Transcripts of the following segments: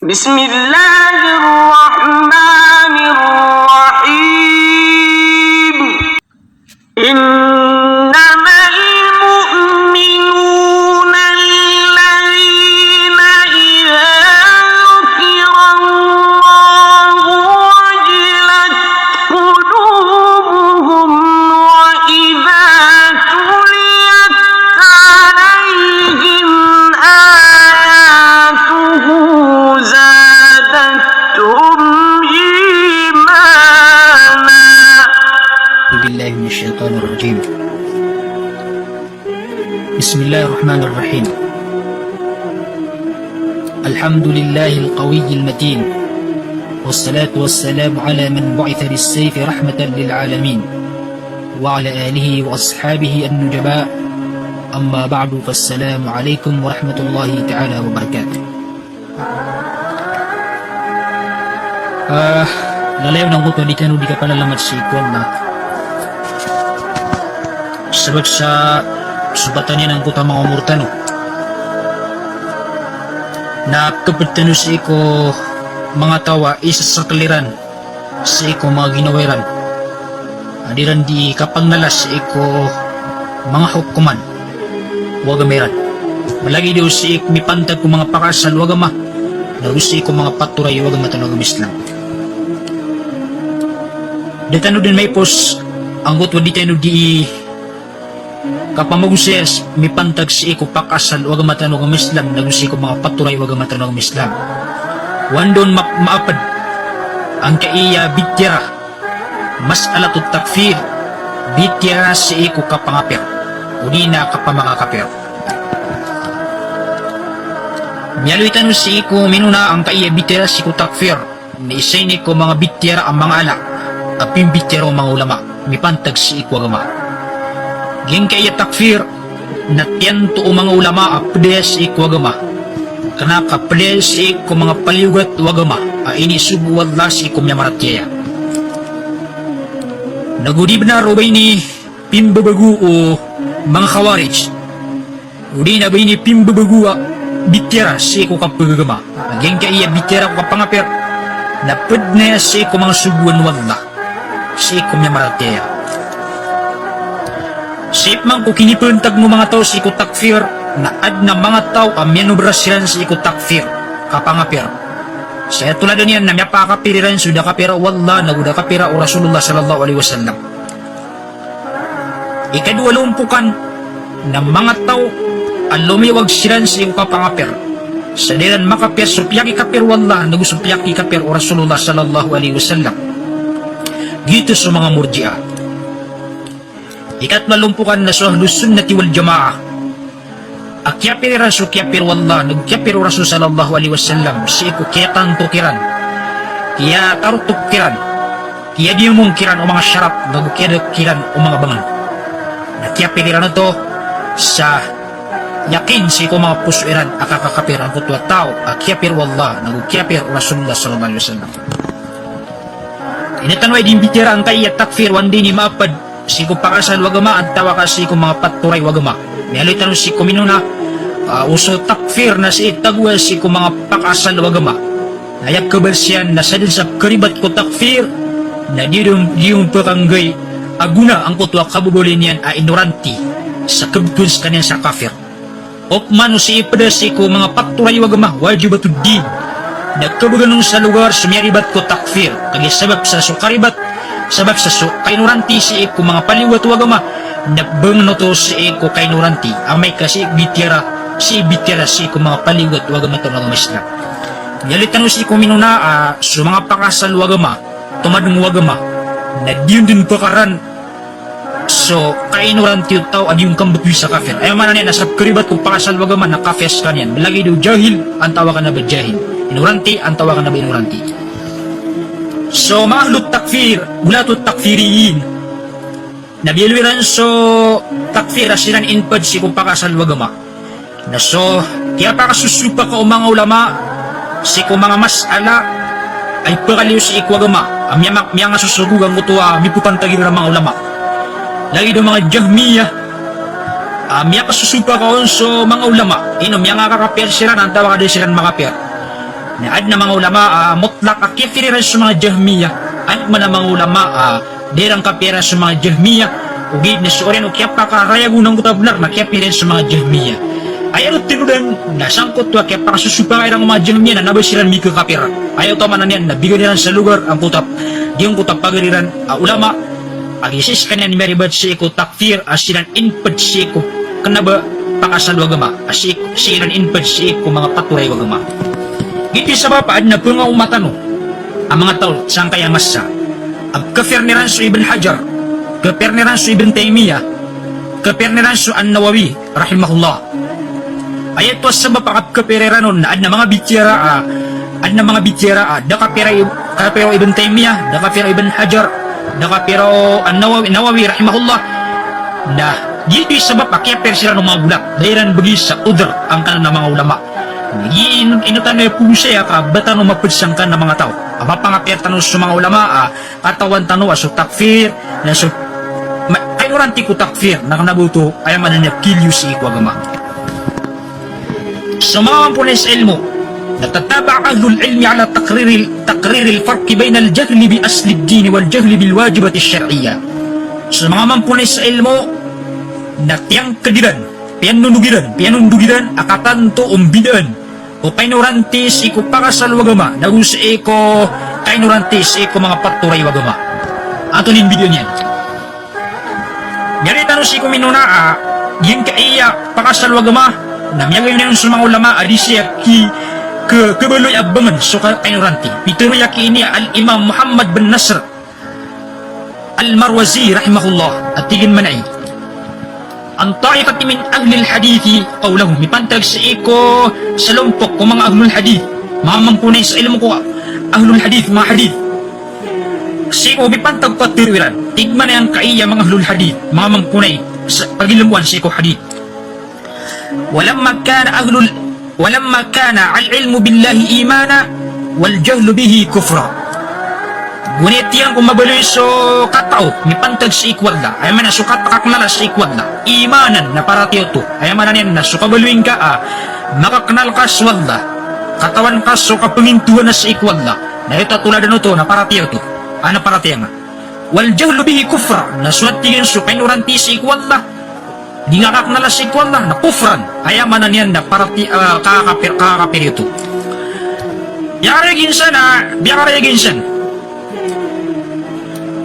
بسم الله الرحمن الرحيم إنما المؤمنون الذين إذا ذكر الله وجلت قلوبهم وإذا تليت عليهم آياته زادتهم إيمانا. أعوذ بالله من الشيطان الرجيم. بسم الله الرحمن الرحيم. الحمد لله القوي المتين، والصلاة والسلام على من بعث بالسيف رحمة للعالمين، وعلى آله وأصحابه النجباء. أما بعد، فالسلام عليكم ورحمة الله تعالى وبركاته. Lalayaw ng buto di tayo di ka palalamat si Ikon na sabag sa subatan niya ng puta mga umurtano na kapatano si Iko mga tawa isa sa kaliran si Iko mga ginawiran adiran di kapang nalas si Iko mga hukuman wagamiran malagi daw si Ik mipantag ko mga pakasal wagama na si Iko mga paturay wagama tanong Islam. Datano din may pos ang gutwa di tayo di kapamagusiyas may pantag si Iko pakasal wag matanong ang Islam nagusi ko mga paturay wag matanong ang Islam wandon maapad ang kaiya bitira mas alatut takfir bitira si Iko kapangapir udi na kapamakakapir miyaluitan si Iko minuna ang kaiya bitira si Iko takfir ni isay ni ko mga bitira ang mga alak apim bitira ang mga ulama mipantag si Iko agama ging kaya takfir na tiyanto o mga ulama apdes ik wagama kana kapdes ik ko mga paliugat wagama ini subu wallah si ko myamaratyaya nagudib na robay ni pimbabagu o mga khawarij udi na bay ni pimbabagu bitira si ko kapagagama ging kaya bitira ko kapangapir na pedne si ko mga subuan wallah si ko myamaratyaya. Sip man ko kinipantag mo mga tao si Iko takfir na ad na mga tao ang miyanubrasiran si Iko takfir kapangapir. Saya tulad niyan na miyapakapiriran sudah kapira wallah naguda kapira o Rasulullah sallallahu alaihi wasallam. Ikaduwalumpukan na mga tao ang lumiwag siran si Iko kapangapir. Sa diran makapir supyaki kapir wallah nagusupyaki kapir o Rasulullah sallallahu alaihi wasallam. Gito sa mga murjiah. Ikatmalumpukan na sa ahlus sunnati wal jamaah akyapir rasu kyapir wallah nagkyapir rasul sallallahu alaihi wasallam si Iko kiyatan tukiran kiya tarutuk kiran kiya di mungkiran o mga syarap nagkyada kiran o mga bangan nakyapir na to sa yakin si Iko mga pusuiran akakakapir ang kutwa tao akyapir wallah nagkyapir rasulullah sallallahu alaihi wasallam inatanway din bitira ang kaya takfir wandi ni mapad si ko pakasal wagama at tawa ka si ko mga paturay wagama may tanong si ko minuna uso takfir na si itagwa si ko mga pakasal wagama nayak kabalsiyan na sa din sa karibat ko takfir na di yung pakanggay aguna ang kutwa kabubulin yan a ignoranti sa kabtuns kanyan sa kafir opman si ipada si ko mga paturay wagama wajibatud din nagkabaganong sa lugar sumiyaribat ko takfir kagi sabab sa sukaribat sabab sa kainuranti si Iko mga paliwat wagama nagbang no to si Iko kainuranti ang may kasi bitira si Iko mga paliwat wagama to ng Islam yalitan si Iko minuna sa mga pakasal wagama tumadong wagama na diyon din pakaran so kainuranti tao adi yung kambutwi sa kafir ay man na nasa karibat kung pakasal wagama na kafes kanyan malagi daw jahil ang tawa ka na ba jahil inuranti ang tawa ka na ba inuranti. So mahlut takfir gulatut takfiriyin nabilwiran so takfir asiran inpad si kung pakasal wagama na so kaya pakasusupa ka o mga ulama si kung mga masala ay pagaliw si ikwagama ang miya nga susugugang kutuwa mipupantagin ng mga ulama lagi do mga jahmiya miya kasusupa ka so mga ulama miya nga kakapir siran ang tawa ka din siran makapir na ad na mga ulama mutlak akifiriran sa mga Jahmiya at man na mga ulama dirang kapira sa mga Jahmiya ugid na suorin o kaya pakarayagunang kutablar makiapirin sa mga Jahmiya ayaw tinudan nasangkot to kaya pakasusupa ang mga Jahmiya na nabasiran mika kapira ayaw tama na niyan nabigyan sa lugar ang kutap diyong kutap pagaliran ulama agisis kanya ni Maribad si ko takfir asiran inpad si ko kanaba pakasal wagama asiran inpad si ko mga paturay wagama iti sa bapaad na punga umatano ang mga tao saan kaya masa ang kafir ni Ransu Ibn Hajar kafir ni Ransu Ibn Taymiyyah kafir ni Ransu An-Nawawi rahimahullah ayat to sa bapakap kafireranon na ad na mga bitira da kafiro Ibn Taymiyyah da kafiro Ibn Hajar da kafiro An-Nawawi rahimahullah na dito sa bapakapir sila ng mga bulak dahiran bagi sa udr ang kanan ng mga ulama inutan na po siya bata no mapadsangkan ng mga tao mapangapir tanong sa mga ulama katawan tanong aso takfir na so ay oranti ko takfir na kanabuto ay mananap kilyo si ikwagama sa mga mampunin sa ilmo natataba ahlul ilmi ala takrir الفرق بين الجهل بأصل الدين والجهل بالواجبة الشرعية sa mga mampunin sa ilmo na tiyang kadiran pianundugiran akatanto umbidaan o kainurantis iko pakasal wagama nagus iko kainurantis iko mga paturay wagama ato nin video niyan nyari tanong si ko minuna yung kaiya pakasal wagama na miyagay na yung sa mga ulama adisya ki kebaloy abangan so kainuranti pituro yaki ini al-imam Muhammad bin Nasr al-Marwazi rahimahullah at tigin manay ang ta'ifati min ahlil hadithi qawlahum mipantag sa iko sa lumpok ko mga ahlul hadith mga mampunay sa ilmo ko ahlul hadith mga hadith sa iko mipantag ko at tiruiran tigman na ang kaiya mga ahlul hadith mga mampunay sa pagilumuan sa iko hadith walamma kana al-ilmu billahi imana wal jahlu bihi kufra ngunit yan kung mabaloy so katao mipantag sa ikwad na ay man na so katakaknala sa ikwad na imanan na paratiyo to ay man na yan na so kabaluin ka makaknal ka swad na katawan ka so kapangintuhan na sa ikwad na ito tulad na to na paratiyo to na paratiyo nga wal jahlu bihi kufra na suwat tingin so kainuranti sa ikwad na di nga kaknala sa ikwad na kufran ay man na yan na kakapir ito biyakaragin san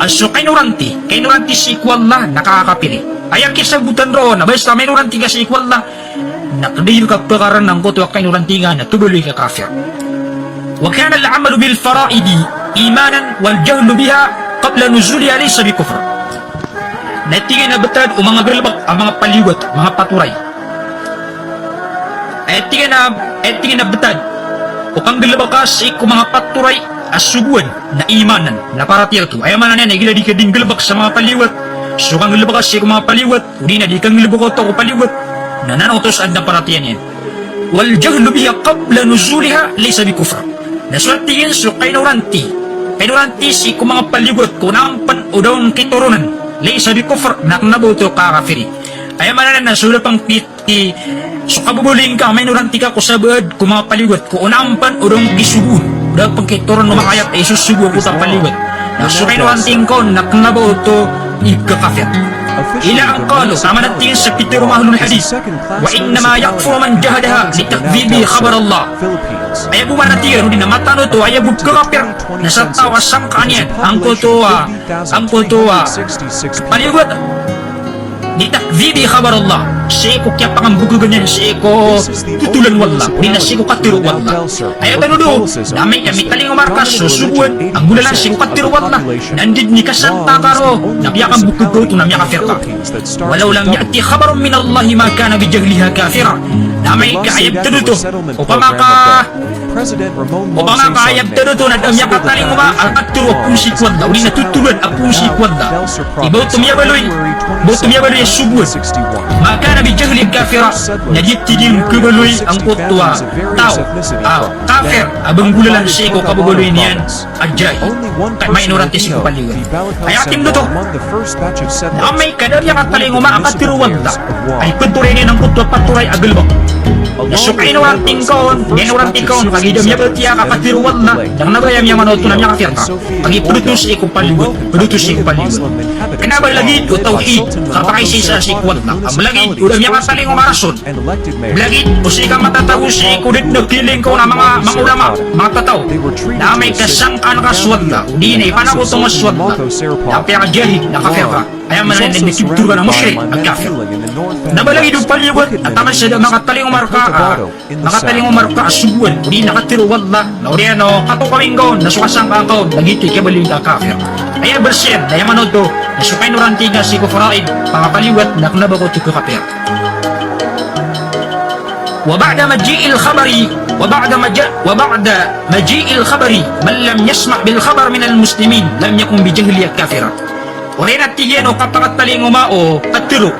aso kainuranti si ikwalla nakakapili ayang kisabutan roon na basta kainuranti ka si ikwalla nakadil ka pakaran ng koto kainuranti nga na tubuloy ka kafir wa kana al-amalu bil fara'idi imanan wal jahlu biha qabla nuzuliha laysa bi kufr natigay na batad o mga galbak ang mga paliwat mga paturay tigay na batad o pang galbak si mga paturay asubuan na imanan na paratiyo to ay man na nagila di ka din galbak sa mga paliwat so kang galbak kasi kung mga paliwat uli na di kang galbak to ko paliwat na nanautos ad na paratiyan yan wal jahlu biha qabla nuzuliha laysa bi kufr na suwatiyin so kainuranti si kung mga paliwat kung naampan o daw kiturunan laysa bi kufr na nabuto kakafiri ay man na sulapang piti so kabubuling ka may nuranti ka kusabad kung mga paliwat kung naampan o daw kisubun dahil pagkituran ng makayat ay susubo ko sa paliwat na sukinuanting ko na kanabaw ito ikakafir ila ang kalo sama natin sa pitiro mahlul hadith wa innama yakfuru man jahadaha litakdhibi khabar Allah ay buwan natin hindi na matano to ay bugkakafir na sa tawa sangkanian ang kutuwa paliwat litakdhibi khabar Allah siya ko kaya pangambugo ganyan siya ko tutulan wala hindi na siya ko katiro wala ay ito nudo na may taling umarkas susubuan ang mula lang siya ko katiro wala nandid ni kasanta karo nabiyakang bukugo ito namya kafir ka walaw lang yati khabarun min Allah ma kana bijahliha kafira na may kaayab ito nudo upang kaayab ito nudo na damya kataling uma ang katiro apong sikwad na uli na tutulan apong sikwad na ibaw tumiyabaloy subuan maka nabi jahli kafira najit din kebaloy ang kutwa tao kafir abang gulalan si ko kabugaloy niyan ajay kay may inuranti si ko paliwan ay ating luto na may kadar yung kataling umaakat tiruwan ay paturay niya ng kutwa paturay agalbak Nasukay na walang tingkon, yan tingkon, pag-idam niya ba tiya kapatiruan na, nang nagayam niya manoto na niya kafir ka. Pag-ipudutos ay kupaligot, pudutos ay kupaligot. Kenapa lagi o tauhid, kapakaisi sa sikwat na, ang lagi, udam niya kataling umarason. Lagi, o siya matatago si kudit na kiling ko na mga ulama, mga tataw, na may kasangkan kaswat na, di na ipanakot ang maswat na, na kaya jahid, na kafir ka. Ayaw man na nagtibturga ng musyrik at kafir. Nabalagi doon paliwan at taman siya makataling umarka asubuan di nakatiro wala na oriano kato kaming gaon nasukasang kakaw nagiti kabaling ka kafir. Ayaw bersir ayaw manod to nasukay nuranti nga si kufraid pangapaliwat na kunabako to kafir. وبعد مجيء الخبر وبعد مجيء الخبر من لم يسمع بالخبر من المسلمين لم يكن بجهل كافرا. Orenat tigian o kapakataling umao katiro.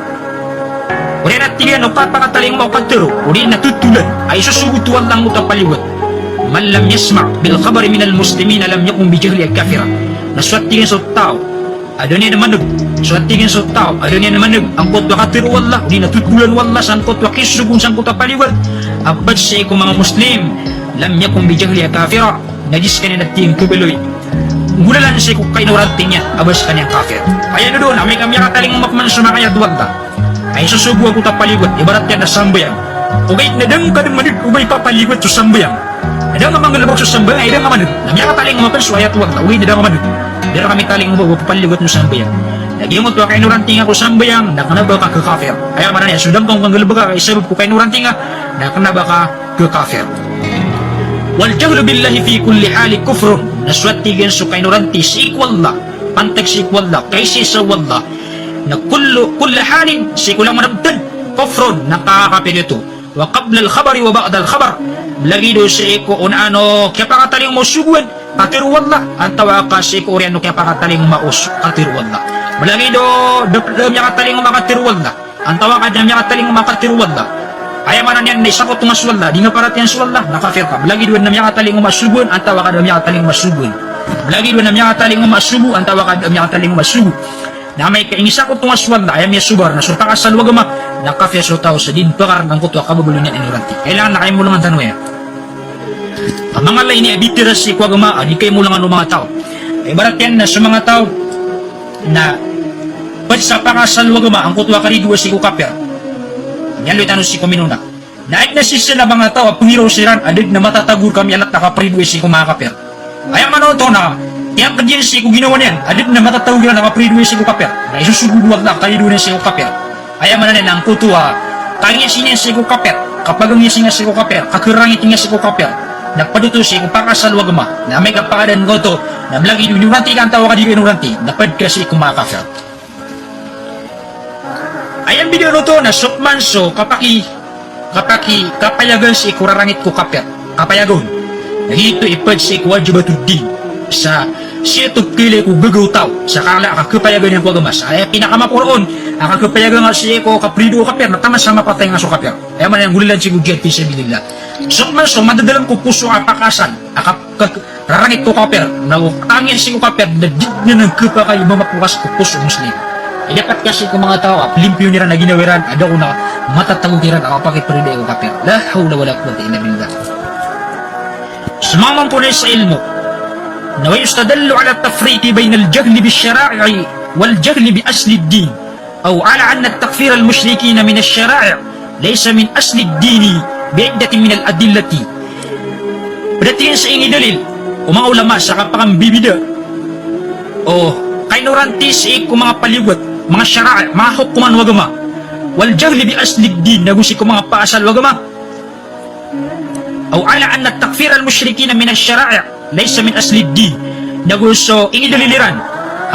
Orenat tigian o kapakataling umao katiro. Orin natutulan ay susugutuan lang mo tapaliwat. Man lam yasma' bil khabari minal muslimin lam yakun bijahli kafira. Naswat tigian sa tao. Adon niya naman suwat tigian sa tao. Adon niya naman ang kotwa katiro wallah. Orin natutulan wallah san kotwa kisugun san kotwa paliwat. Abad sa ikong mga muslim lam yakun bijahli kafira. Najis ka na nating kubeloy. Gulalan siya kung kayo naranting niya, abas kanyang kafir. Kaya na doon, kami kataling umakman sa mga kaya duwag na. Ay susubuan ko tapaligot, ibarat yan na sambayang. Ugay na dang kadang manid, ugay papaligot sa sambayang. Adang nga mga labag sa sambayang, ay dang nga manid. Nami kataling umakman sa kaya duwag na, ugay na dang nga manid. Pero kami taling umabag, papaligot sa sambayang. Nagiyamot ko kayo naranting ako sambayang, nakanaba ka kafir. Kaya manan yan, sudam kong kanggalaba ka, isabab ko kayo naranting nga, nakanaba ka kafir. Waljahlu billahi fi kulli hali kufrun. Naswat tigan so kay nuranti si ikwalla. Pantag si ikwalla. Kaysi sa walla. Na kulla halin si kulang manabdad. Kufrun. Nakakapin ito. Wa qabla al-khabari wa ba'da al-khabar. Lagi do si iko unano kaya pakataling mo suguan. Katiru walla. Antawa ka si iko oriano kaya pakataling maus. Katiru walla. Malagi do dapdam niya kataling makatiru walla. Antawa ka niya kataling makatiru walla. Ayaw manan yan, naisakot ng aswalla, di nga parat yan aswalla, nakafir ka. Lagi doon na miya kataling umasubun, ang tawa ka na miya kataling umasubun. Lagi doon na miya kataling umasubu, ang tawa ka na miya kataling umasubu. Na may kainisakot ng aswalla, ayaw miya subar, na surta ka sa luwagama, nakafir so tao sa din, pakar ng kutwa, kababulo niya inuranti. Kailangan na kayo mo lang ang tanong yan. Ang mga lay ni abitiras si kwagama, di kayo mo lang ang mga tao. Ibarat yan na sa mga tao, na pag sa pakasal luwagama, ang kutwa karidua si kukapir. Yan lo'y tanong si kuminuna. Naik na si sila mga tao, pangiraw siran, adig na matatagur kami alat nakapridwe si kumakapir. Ayaw manoto na, kaya kadyan si kuginawa niyan, adig na matatagur na nakapridwe si kukapir. Na isusuguduwag na kalido na si kukapir. Ayaw manan ang kutuwa, kaya siya si kukapir, kapag ang siya si kukapir, kakirangit niya si kukapir. Nagpaduto si kupakasalwag ma, na may kapakadan ko to, na malagi inuranti ka ang tawa ka di inuranti, napad ka si kumakapir. Ayan video no to na sukman so kapayagan si kurarangit ko kapayagon. Nahito ipad si kuwajibatuddin sa siya tukili ko gagaw sa kala kapayagan yung kwagamas. Ay pinakamapuroon ang kapayagan nga siya ko kaprido kapir na tama sa mapatay nga so kapir. Ay man yung gulilan si Gujat pisabilillah. Sukman so madadalang ko puso apakasan rarangit ko kapir na tangin si ko kapir na di na ng kapakay mamapukas ko puso muslim. Dapat kasi kung mga tao, limpyo nila na ginawiran, ada ko na matatagugiran ako pakiparida ko kapir. La hawla wala quwwata illa billah. Sumamang po sa ilmo, na yustadallu ala tafriqi bayna al-jahli bi-syara'i wal-jahli bi-asli ad-din, aw ala anna at-takfir al-mushrikin min ash-syara'i laysa min asli ad-din bi'iddatin min al-adillati. Padatingin sa ingi dalil, o mga ulama sa kapakambibida, o kainurantis kung mga paliwat, mga syara'i, mga hukuman wagama, wal jahli bi asli din, nagusi ko mga paasal wagama, aw ala anna takfir al mushrikin min ash-syara'i laysa min asli din, naguso ingidaliliran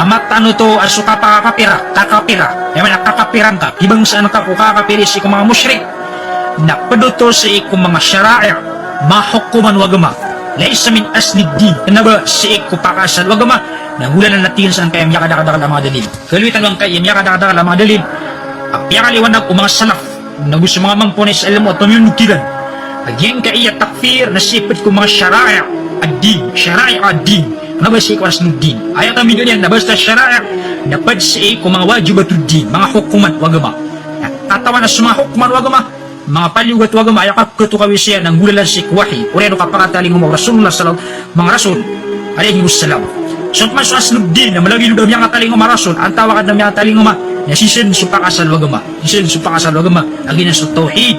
amat ano to aso kakapira, yaman kakapiran ka, ibang saan ka ko kakapiri si kung mga mushrik, napaduto sa kung mga syara'i, mga hukuman wagama, laysa min asli din, kanaba si ko pakasal wagama, nagulan na natin saan kaya miyakadakadakal ang mga dalil. Kaluitan lang kaya miyakadakadakal ang mga dalil. Ang piyakaliwanag o mga salaf na gusto mga mampunay sa alam mo at pamiyunukilan. Agyan ka iya takfir na sipit ko mga syara'i ad-din. Syara'i ad-din. Nabasi ko as din. Ayaw kami ganyan. Nabasta syara'i. Napad si ko mga wajibatuddin. Mga hukuman wagama. Tatawa na sa mga hukuman wagama. mga paliwat wagama ayakap ketukawisian ng gulalan si kuwahi ureno kapakataling mo Rasulullah sallallahu mga rasul alaihi wassalam. So man sa aslub din na malagi daw yang ataling mo rasul ang tawag na yang ataling mo nasisin supakasal wagama sisin supakasal wagama agin sa tauhid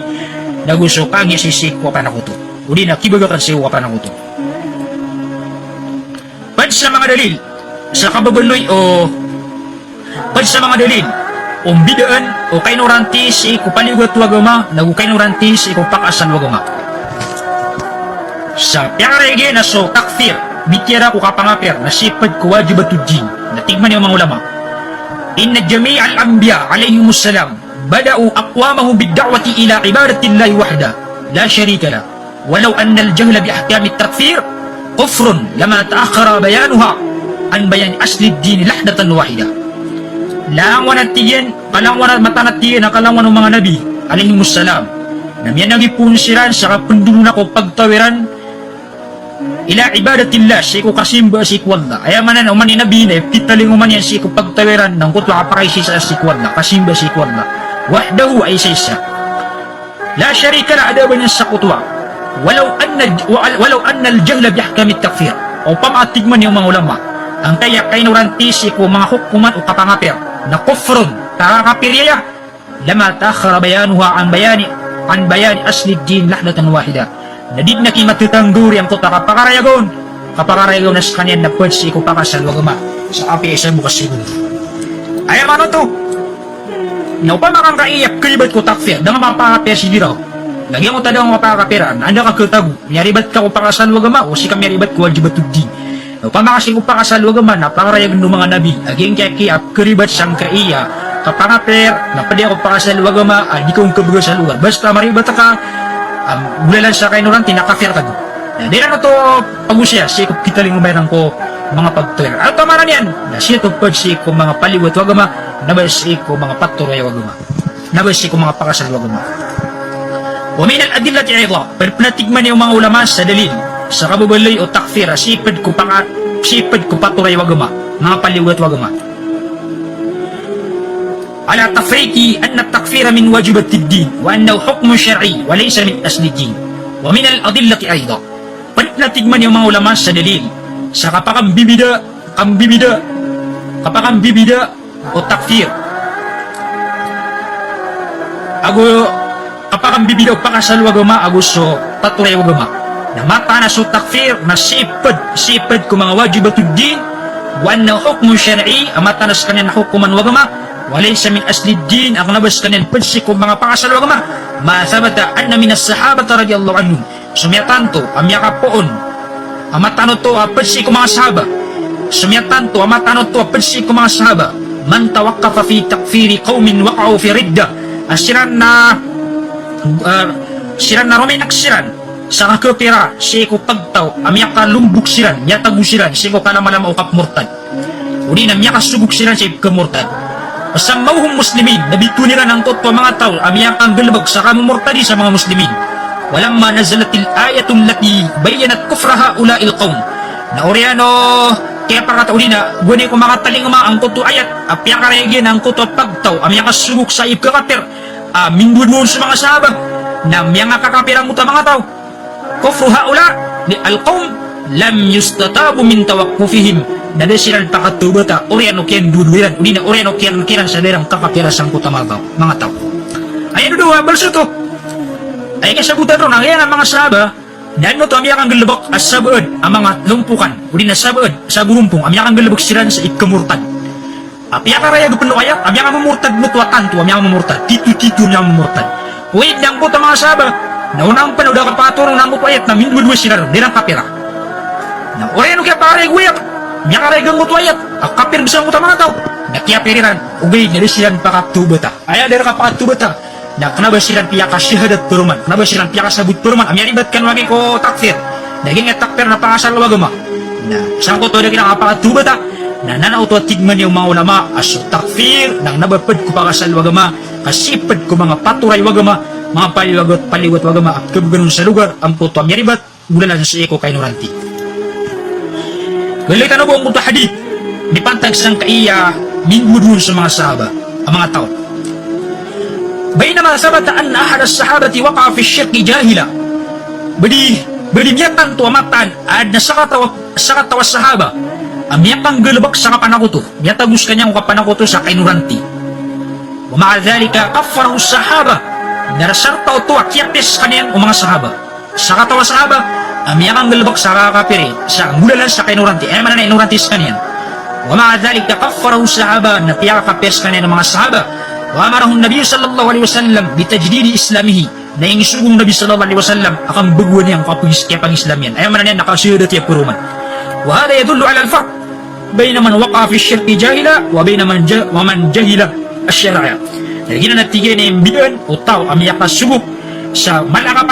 naguso kang yasisi ko panakuto udi na kibagakan si ko panakuto. Pad sa mga dalil sa kababaloy o pad sa mga dalil bidaan o kainuranti si ko paliwat wagama nagu kainuranti si ko pakasal wagama sa piyarege na so takfir bitira ko kapangapir na sipad ko wajibatudin na tigman yung mga ulama inna jami' al-anbiya alayhimussalam bada'u aqwamahum bid-da'wati ila ibadatillahi wahda la sharika la walau anna al-jahla bi ahkam at-takfir kufrun lama ta'akhkhara bayanuha an bayan asli ad-din lahdatan wahida. Langwan at tiyan, kalangwan at mata at tiyan ang kalangwan ng mga nabi, alayhimussalam, na miyan nagipunsiran sa kapundulun ako pagtawiran ila ibadatillah, si ko kasimba si kwalla. Ayamanan, uman ni nabi na, pitaling uman yan si ko pagtawiran ng kutwa kapakay si kwalla, kasimba si kwalla. Wahdahu ay isa. La syarika la adaban niya sa kutwa. Walau anna al-jahla bihkam at-takfir. O pamatigman yung mga ulama. Ang kaya kainuranti si ko mga hukuman o kapangapir na kufrun tarakapirya lama ta'akhkhara bayanuha an bayani asli din lahdatan wahida na di na kimatutangguri ang kuta kapakarayagon na sa kanyan na pwede ko pakasal wagama sa api isa bukas siguro ay ano to na upang makangkaiyak kalibat ko takfir da nga mapakapir si diraw lagyan mo tadang mapakapiran anda ka kutago nyaribat ka ko pakasal wagama o si kami nyaribat ko wajibatudin. Upang makasing upakasal wagama na pangarayag ng mga nabi aging kiap keribat sang kaiya kapangaper na pwede ako pakasal wagama di kong kabuga sa lugar basta maribat ka bulalan sa kainuranti nakafir ka doon. Di na to pagusya si kita ling umayran ko mga pagtuwer ano tamaran yan na siya to pag si ko mga paliwat wagama nabay si ko mga paturay wagama nabay si ko mga pakasal wagama. Wamin al-adillati ayda perpnatigman yung mga ulama sa dalil sa kababaloy o takfir sipad ko paturay wagama mga paliwat wagama ala tafriki anna at-takfira min wajibat ad-din wa annahu hukmun syar'i wa laysa min asli ad-din wa min al-adillati ayda natigman yung mga ulama sa dalil sa kapakambibida o takfir kapakambibida o pakasal wagama aguso paturay wagama na mata na so takfir na sipad ko mga wajibatuddin wan na hukmun syar'i amata na sa kanyan na hukuman wagama walay sa min asli din ang nabas kanyan pansi ko mga pakasal wagama masabata anna minas sahabata radiyallahu anhum sumyatanto amyaka poon amatano to pansi ko mga sahaba sumyatanto amatano to pansi ko mga sahaba man tawaqqafa fi takfiri qaumin waqa'u fi ridda asiran na ruminak siran sa kakapira, siya ko pagtaw, amya ka lumbuk siran, niya tagusiran, siya ko kalamalama o kapmurtad. Uli na miya ka subuk siran siya kamurtad. Pasang mauhong muslimin, nabito nila ng totoo mga tao, amya kang galabag sa kamumurtadi sa mga muslimin. Walamma nazalatil ayatul lati bayanat kufraha ula ilqaum. Na oriano, kaya pakatauli na, guni ko mga taling ang totoo ayat, apya ka regyan ang totoo pagtaw, amya ka subuk sa ibkakapir, minggun mo sa mga sahabang, na miya nga kakapirang muta mga tao. Kufru haula ni al-qawm lam yustatabu min tawaqqufihim nada siran pakatubata oriano kian duduiran udina oriano kian kiran sa derang kakapira sang kutamagaw mga tao ayan dua balso to ay kasagutan ron ang yan ang mga sahaba dan no to amya kang galabak as sabaad ang mga lumpukan udina sabaad sa burumpong amya kang galabak siran sa ikamurtad apya karaya gupendo kaya amya kang mamurtad mo tuatan to amya kang mamurtad titu amya kang mamurtad wait lang po ta mga sahaba naunang pa udah kapaturong na mutwayat na mindudwa sila dirang kapira na oreno kaya pareg wiyap niya karegang mutwayat ang kapir bisa mo mga tao na kaya piriran ugay na silang pakatubata ay adara kapatubata na kenapa silang piyaka syahadat peruman kenapa silang piyaka sabut peruman amya ribat kan wagi ko takfir naging takfir na pakasal wagama na sangko to daging kapatubata na nanauto tigman yung mga ulama as takfir nang nabapad ko pakasal wagama kasipad ko mga paturay wagama mga paliwat wagama at kabuganon sa lugar ang puto amyaribat mula lang sa eko kainuranti. Galay tanong ko ang puto hadith ni pantag sang kaiya mingudun sa mga sahaba ang mga tao. بينما ثبت أن أحد الصحابة وقع في الشرك جاهلا. Berdimiatan tu amatan ad na sakatawa sahaba amiyakang galbak sa kapanakuto miyatagus kanyang kapanakuto sa kainuranti wa ma'a dhalika kaffarahu sahaba narasarta uto akyapis kanyan o mga sahaba sakatawa sahaba amiyakang galbak sa kakapiri sa mulalan sa kainuranti ay manan inurantis kanyan wa ma'a dhalika kaffarahu sahaba na piyakapis kanyan o mga sahaba wa amarahu nabi sallallahu alaihi wasallam bitajdidi islamihi na yung isugong Nabi sallallahu alaihi wasallam akang baguan niyang kapang Islam yan. Ayaw man na yan, nakasudat yung puruman. Wa hada yadullu ala al-farq bayna man waqa fi syirki jahila wa bayna man jahila asy-syari'a. Jadi na natigay na yung bidan o tao amiya kasugok sa malaka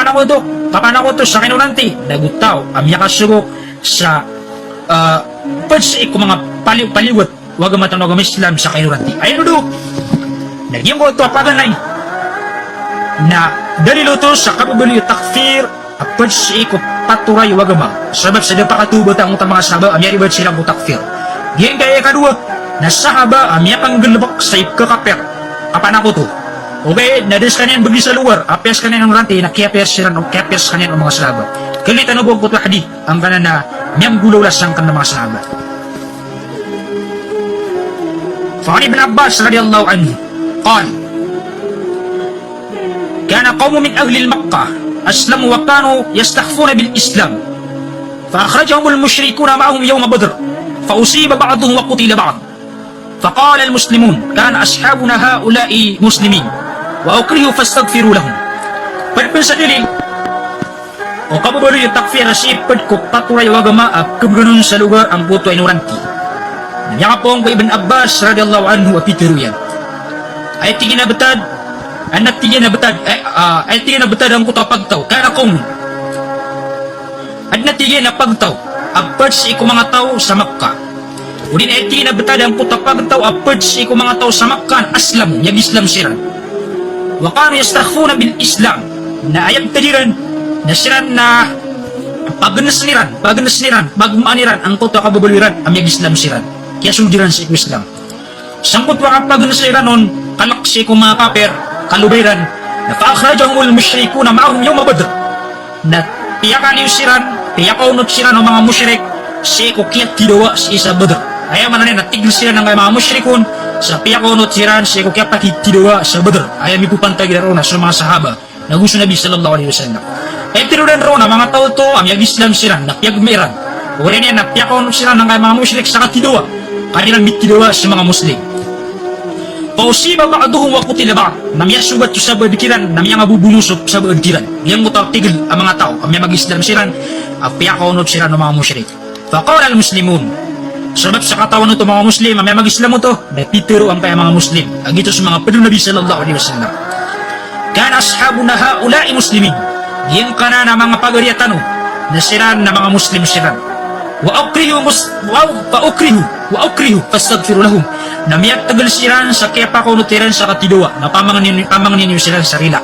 kapanakoto sa kinunanti nagutaw amiya kasugok sa padsik ko mga paliwat wag matang Islam sa kinunanti. Ayun do. Naging ko ito apaganay na dalilo to sa kababali takfir at padsiko paturay wagama sabab sa napakatubot ang utang mga sahaba amya ribad silang takfir diyan kaya kadua na sahaba amya kang galbak sa ikakaper kapanako to okay nades kanyan bagi sa luar apes kanyan ang ranti na kiapes sila no kiapes kanyan ang mga sahaba kalita no bog hadith ang kanan na miyang gululas ang kanang mga sahaba fa ibn Abbas radiyallahu anhu qala كان قوم من أهل المكة أسلموا وكانوا يستخفون بالإسلام فأخرجهم المشركون معهم يوم بدر فأصيب بعضهم وقتل بعض فقال المسلمون كان أصحابنا هؤلاء مسلمين وأكرهوا فاستغفروا لهم فالبنسجلين وقبلوا التكفير سيبت كبتوا وغماء كبرنون سلوغر أنبوتوا إنورانتي نيابون ابن عباس رضي الله عنه وبيترويا أي تيجينا بتاد anak tiga na betad ang kuta pagtaw kana kong anak tiga na pagtaw apad si ko mga tao sa Makkah udin ay tiga na betad ang kuta pagtaw apad si ko mga tao sa Makkah aslam yag Islam siran wa kanu yastakhfuna bil Islam na ayab tadiran na siran na pagnesniran bagmaniran ang kuta kababaliran am yag Islam siran kaya sudiran si Islam sangkot wa pagnesniran non kalak si ko mga kaper kalubayran na fa-akhrajahumul musyrikuna ma'ahum yawma badr na piyakaw unot sila ng mga musyrik si kukiyat tidawa si isa badr ayaw man na natigil sila ng mga musyrikun sa piyakaw unot sila si kukiyat tidawa sa badr ayaw mipupantay gila na sa mga sahaba na gusto Nabi sallallahu alaihi wasallam ay tinudan ro na mga tao to ang yag Islam sila na piyagmiran o rin yan na piyakaw unot sila ng mga musyrik sa katidawa kanilang mitidawa sa mga muslim pausiba ba'duhum wa qutila ba'd namya subat sa badikiran namya nga bubunusok sa badikiran yang mo tigil ang mga tao amya mag-Islam siran apya kaunod sila ng mga musyrik faqala al-muslimun sabab sa katawan nito mga muslim amya mag-Islam mo to napitero ang kaya mga muslim agito sa mga pedul Nabi sallallahu alaihi wasallam kana ashabuna haula'i muslimin yang kana na mga pagariatan na siran na mga muslim siran wa ukrihu fastaghfiru lahum na miyak tagal siran sa kaya pa kunutiran sa katidawa na pamang ninyo siran sa rila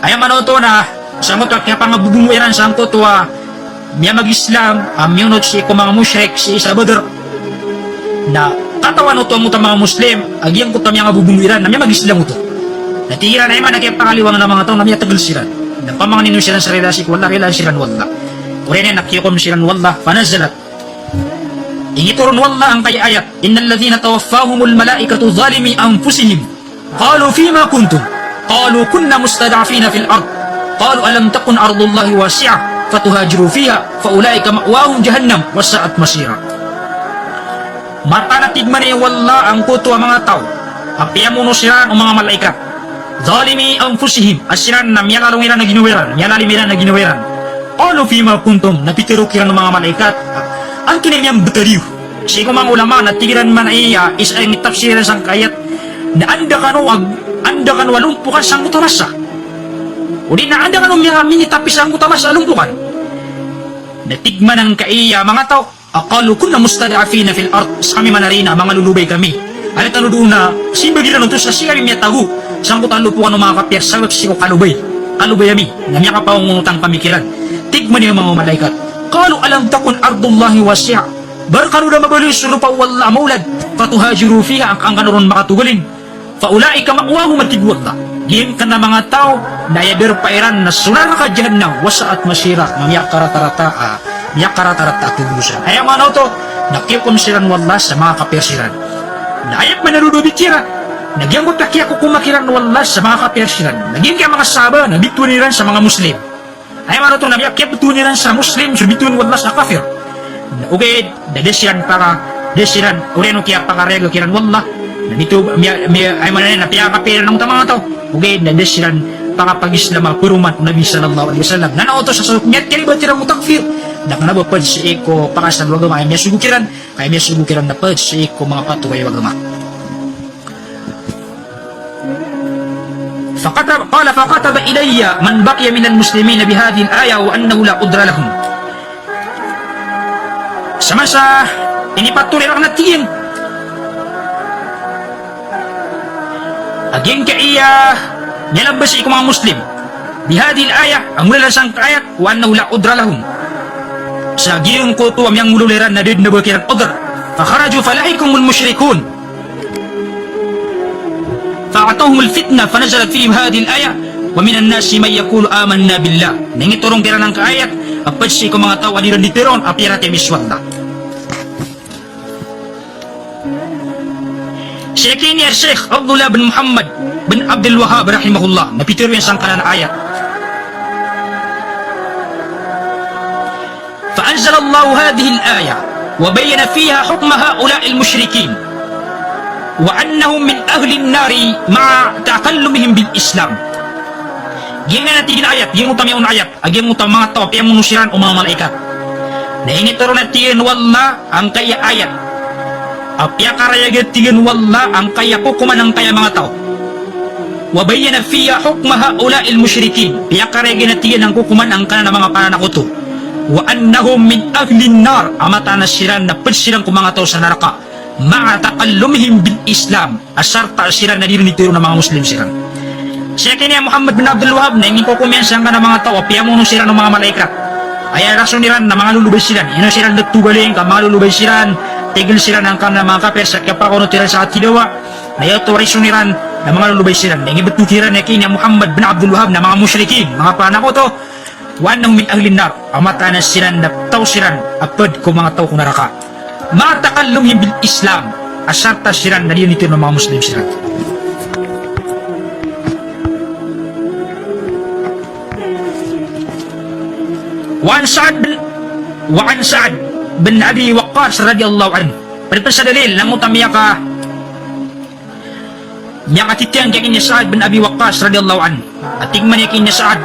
ay mano to na sa mo to kaya pa mabubunguiran sa to miya mag-Islam amyunot si ko mga musyrik si isa badr na katawan to ang mga muslim agyang ko miya nga bubunguiran na miya mag-Islam to natira na iman na kaya pakaliwangan ng mga to na miya tagal siran na pamang ninyo siran sa rila si ko wala rila siran wala ورين نكيكم سيرا والله فنزلت إنترون والله أن كي آيات إن الذين توفاهم الملائكة ظالمي أنفسهم قالوا فيما كنتم قالوا كنا مستضعفين في الأرض قالوا ألم تكن أرض الله واسعة فتهاجروا فيها فأولئك مأواهم جهنم وساءت مصيرا mata tigman ni walla ang kuto mga tao apiamo no siran ang mga malaikat zalimi anfusihim asiran na miyalalungiran na ginuwiran miyalalimiran na ginuwiran Qalu fima kuntum napitiro kiran ng mga malaikat ang kiniyang betariw sigo mga ulama na tigiran man iya is ay mitafsiran sang kayat na anda kanu walumpukan sang utamasa o di na anda kanu minitapis sang utamasa alumpukan natigman ang kaiya mga tao aqalu kunna mustada'afina fil ard kami manarina mga lulubay kami alit ano doon na simbagiran ito sa siyari miya tagu sang utalumpukan ng mga kapyas sabab sigo kalubay ami na miya kapangungutang pamikiran tigman yung mga malaikat qalu alam takun ardullahi wasi'a barkanu na mabalis sulupa wala maulad fatuhajiru fiha ang kanuron makatugulin faulaika ma'wahum matigwala Gihim ka na mga tao na yadir pairan na sunar ka jahannam wasaat masira mamiyak karata-rata miyak karata-rata kubusan. Ay mga to nakikom siran wallah sa mga kapirsiran. Naayap manarudubit sira. Nagyang mo takya ko kumakiran wallah sa mga kapirsiran. Naging kaya mga saba na bituniran sa mga Muslim. Ay mga to namiyak kaya bituniran sa Muslim sa bitun wallah sa kafir. Okay, dadesiran para desiran ureno kaya pakarego kiran wallah. Nandito ay manan na piyakapiran ng tamang to. Okay, dadesiran pakapag-Islam puruman Nabi sallallahu alaihi wasallam. Nanauto sa suknyat kaya ba tirang mutakfir. Nakanabapad sa iko pakasal wagama ay may sugukiran na pad sa iko mga patuway wagama. فكتب إلي من بقي من المسلمين بهذه الآية وأنه لا قدر لهم. Samasa inipatuloy lang natin. Aging kaya nilabas iko mga Muslim. Bihadil ayah ang mula lang sang ayat wa annahu la qudra lahum. Sa giyong ko to amyang mululiran na din na bakiran qudr. Fakharaju falahikumul musyrikun. فأعطوهم الفتنة فنزلت فيهم هذه الآية ومن الناس من يقول آمنا بالله. Nang iturong kira ng kaayat apad si ko mga tao adiran ditiron apirate miswalla. Syekhin ya Syekh Abdullah bin Muhammad bin Abdul Wahhab rahimahullah napitiro yan sang kanan ayat. فأنزل الله هذه الآية وبين فيها حكم هؤلاء المشركين وأنهم من أهل النار مع تكلمهم بالإسلام. Gina natin ayat, gina utami un ayat, agin mo mga tao, piyan mo nusiran o mga malaikat. Na initaro natin wala ang kaya ayat. Apya karayagitin wala ang kaya kukuman ang kaya mga tao. Wabayana fiya hukma haula'il musyrikin. Piya karayagin natin ang kukuman ang kana ng mga pananakuto. Wa annahum min ahlin nar. Amata na siran na pagsiran ko mga tao sa naraka. Ma'ataqallumihim bil Islam asarta sila na dito nitiro ng mga Muslim sila. Siya kanya Muhammad bin Abdul Wahhab na hindi ko kumensan ka ng mga tao piyamuno sila ng mga malaikat. Ay rason nila na mga lulubay sila. Ino sila nagtugaling ka mga lulubay sila. Tigil sila ng kanang mga kapir sa kapakono tira sa atidawa. Na yato rason nila na mga lulubay sila. Nangi betutiran na kanya Muhammad bin Abdul Wahhab na mga musyrikin. Mga panako to. Wanang min ahlin nar. Amata na sila na tao sila. Apad ko mga tao kung naraka. Matakallumhim bil Islam asarta siran na diyan ito ng mga Muslim siran. Wa an Sa'ad bin Abi Waqqas radhiyallahu anhu. Pada sa dalil lang utamiya ka niya katitiyan kay niya Sa'ad bin Abi Waqqas radhiyallahu anhu. At tingman niya kay niya Sa'ad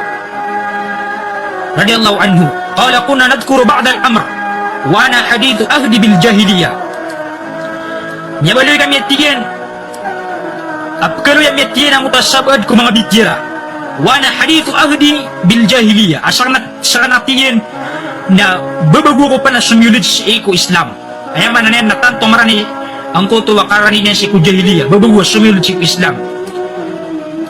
radhiyallahu anhu. Qala kunna nadhkuru ba'da al-amr Wana hadithu ahdi bil jahiliyah. Nyabaloy kami atiyan. Apkalo yung atiyan ang utasabad ko mga bitira. Wana hadithu ahdi bil jahiliyah. Asang atiyan na babago ko pa na sumulid sa iko Islam. Ayaw man na yan natanto marani ang kutuwa karani niya sa iko jahiliyah. Babago sumulid sa iko Islam.